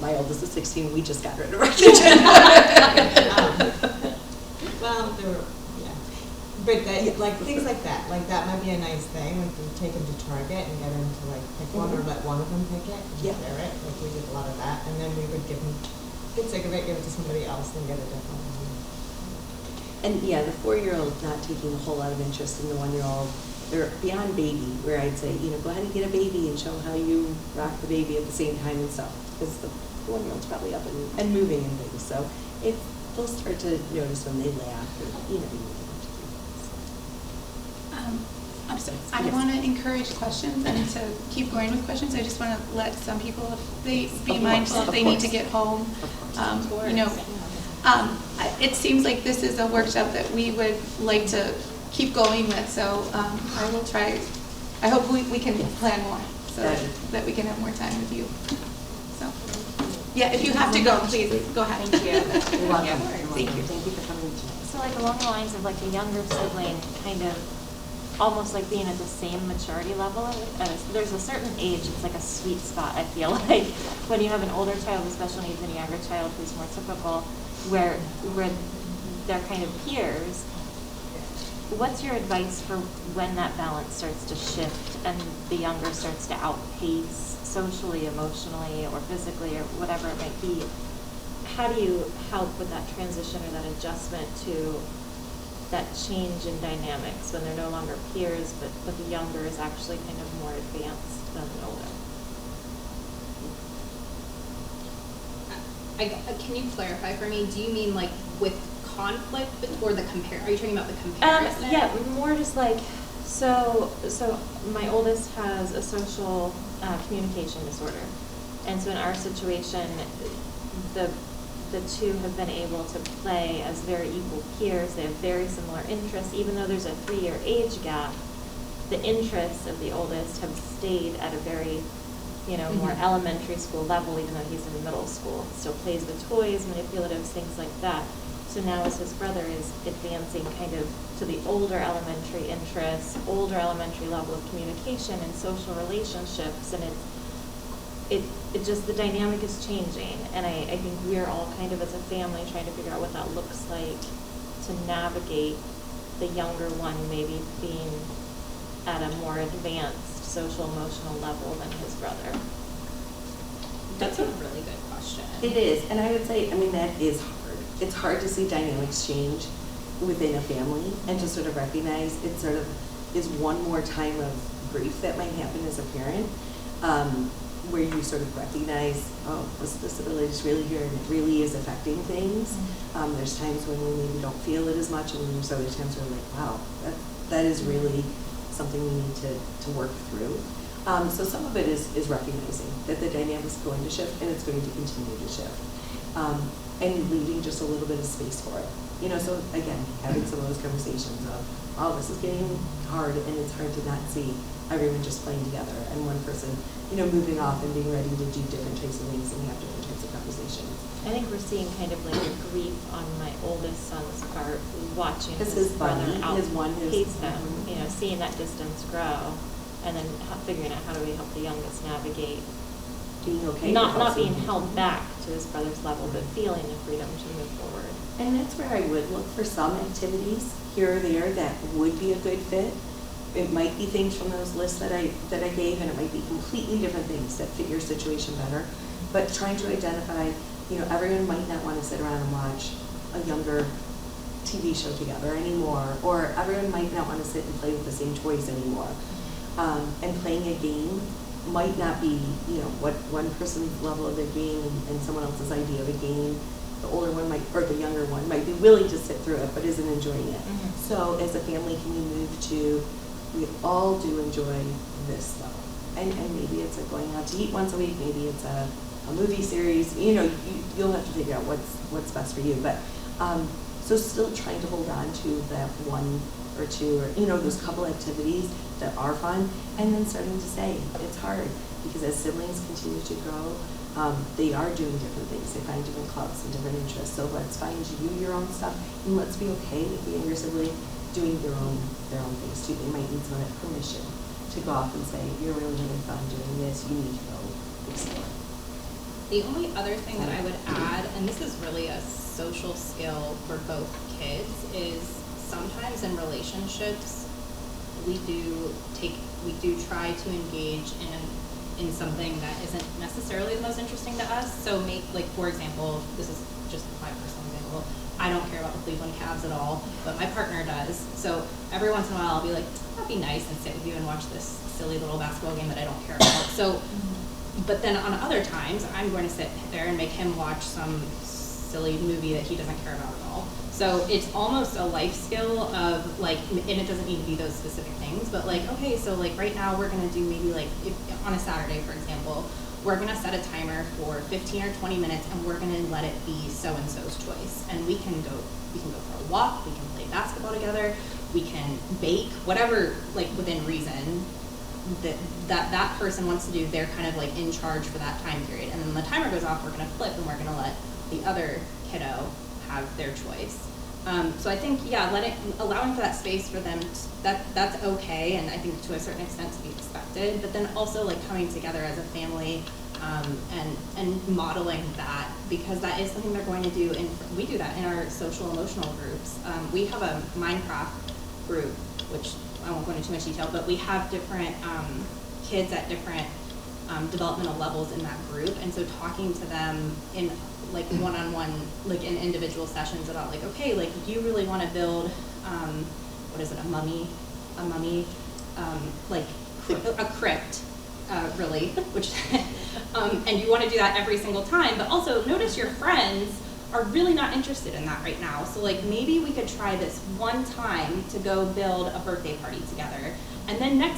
My oldest is 16, we just got rid of our kitchen. Well, there were, yeah. But that, like things like that might be a nice thing. Like we take them to Target and get them to like pick one or let one of them pick it and share it. Like we did a lot of that, and then we would give them, get sick of it, give it to somebody else, and get a different one. And yeah, the 4-year-old not taking a whole lot of interest in the 1-year-old. They're beyond baby, where I'd say, go ahead and get a baby and show how you rock the baby at the same time and stuff. Because the 1-year-old's probably up and moving and things. So they'll start to notice when they laugh or, I'm sorry. I Yes. want to encourage questions and to keep going with questions. I just want to let some people, if they be Of mindful course, if they of need to course. get home. Of course. It seems like this is a workshop that we would like to keep going with. So I will try. I hope we can plan more so that we can have more time with you. So yeah, if you have to go, please go ahead. Thank you. You're welcome. Thank you. Thank you for coming tonight. So like along the lines of like a younger sibling kind of almost like being at the same maturity level, there's a certain age, it's like a sweet spot, I feel like, when you have an older child with special needs and a younger child who's more typical, where they're kind of peers. What's your advice for when that balance starts to shift and the younger starts to outpace socially, emotionally, or physically, or whatever it might be? How do you help with that transition or that adjustment to that change in dynamics when they're no longer peers, but the younger is actually kind of more advanced than the older? Can you clarify for me? Do you mean like with conflict or the compare? Are you talking about the comparison? Yeah, more just like so my oldest has a social communication disorder, and so in our situation, the two have been able to play as very equal peers. They have very similar interests, even though there's a 3-year age gap. The interests of the oldest have stayed at a very, more elementary school level, even though he's in middle school. Still plays with toys, manipulatives, things like that. So now as his brother is advancing kind of to the older elementary interests, older elementary level of communication and social relationships, and it just, the dynamic is changing. And I think we're all kind of as a family trying to figure out what that looks like to navigate the younger one maybe being at a more advanced social emotional level than his brother. That's a really good question. It is, and I would say, that is hard. It's hard to see dynamics change within a family and to sort of recognize it sort of is one more time of grief that might happen as a parent, where you sort of recognize, oh, this disability is really here and it really is affecting things. There's times when we maybe don't feel it as much, and then there's other times where we're like, wow, that is really something we need to work through. So some of it is recognizing that the dynamic is going to shift and it's going to continue to shift. And leaving just a little bit of space for it. So again, having some of those conversations of, oh, this is getting hard, and it's hard to not see everyone just playing together and one person, moving off and being ready to do different types of things and have different types of conversations. I think we're seeing kind of like a grief on my oldest son's part, watching his brother outpace him, seeing that distance grow, and then figuring out how do we help the youngest navigate being okay, not being held back to his brother's level, but feeling the freedom to move forward. And that's where I would look for some activities here or there that would be a good fit. It might be things from those lists that I gave, and it might be completely different things that fit your situation better. But trying to identify, everyone might not want to sit around and watch a younger TV show together anymore, or everyone might not want to sit and play with the same toys anymore. And playing a game might not be, what one person's level of their game and someone else's idea of a game. The older one or the younger one might be willing to sit through it, but isn't enjoying it. So as a family, can you move to, we all do enjoy this though. And maybe it's going out to eat once a week, maybe it's a movie series, you'll have to figure out what's best for you. But so still trying to hold on to that one or two, or those couple activities that are fun, and then starting to say it's hard because as siblings continue to grow, They are doing different things. They find different clubs and different interests. So let's find you your own stuff, and let's be okay with you and your sibling doing their own things too. They might need some of that permission to go off and say, you're really having fun doing this. You need to go explore. The only other thing that I would add, and this is really a social skill for both kids, is sometimes in relationships we do try to engage in something that isn't necessarily the most interesting to us. So for example, this is just my personal example, I don't care about the Cleveland Cavs at all, but my partner does. So every once in a while I'll be like, that'd be nice, and sit with you and watch this silly little basketball game that I don't care about. So, but then on other times, I'm going to sit there and make him watch some silly movie that he doesn't care about at all. So it's almost a life skill of and it doesn't need to be those specific things, but okay, so right now we're going to do maybe if on a Saturday, for example, we're going to set a timer for 15 or 20 minutes, and we're going to let it be so-and-so's choice. And we can go for a walk, we can play basketball together, we can bake, whatever, within reason that person wants to do. They're kind of in charge for that time period. And then when the timer goes off, we're going to flip, and we're going to let the other kiddo have their choice. So I think, allowing for that space for them, that's okay, and I think to a certain extent to be expected, but then also coming together as a family and modeling that, because that is something they're going to do, and we do that in our social emotional groups. We have a Minecraft group, which I won't go into too much detail, but we have different kids at different developmental levels in that group, and so talking to them in one-on-one, in individual sessions about okay, you really want to build what is it, a mummy, a crypt, really, which and you want to do that every single time, but also notice your friends are really not interested in that right now. So maybe we could try this one time to go build a birthday party together. And then at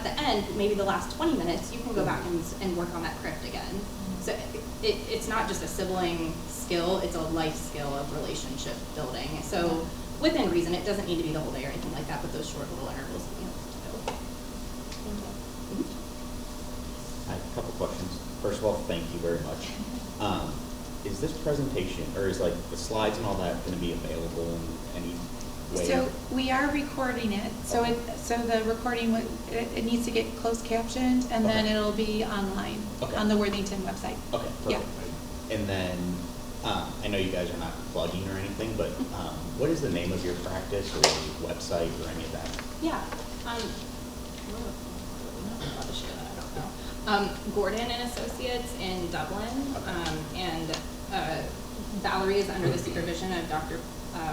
the end, maybe the last 20 minutes, you can go back and work on that crypt again. So it's not just a sibling skill, it's a life skill of relationship building. So within reason, it doesn't need to be the whole day or anything like that, but those short little intervals that we have to build. Thank you. I have a couple questions. First of all, thank you very much. Is this presentation, or is the slides and all that going to be available in any way? So we are recording it. So the recording it needs to get closed captioned, and then it'll be online on the Worthington website. Okay, perfect. Yeah. And then I know you guys are not plugging or anything, but what is the name of your practice or website or any of that? Yeah. Gordon and Associates in Dublin, and Valerie is under the supervision of Dr.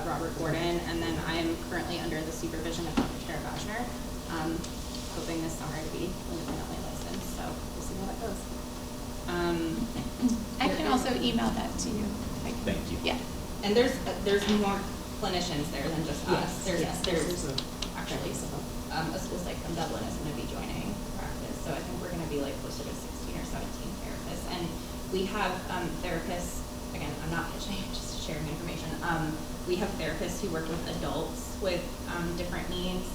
Robert Gordon, and then I am currently under the supervision of Dr. Tara Bajner, hoping this summer to be independently licensed, so we'll see how that goes. I can also email that to you. Thank you. Yeah. And there's more clinicians there than just us. There's actually a school site from Dublin is going to be joining practice, so I think we're going to be closer to 16 or 17 therapists, and we have therapists. Again, I'm not pitching, just sharing information. We have therapists who work with adults with different needs,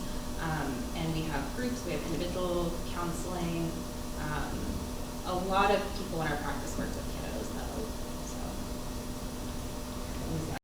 and we have groups. We have individual counseling. A lot of people in our practice work with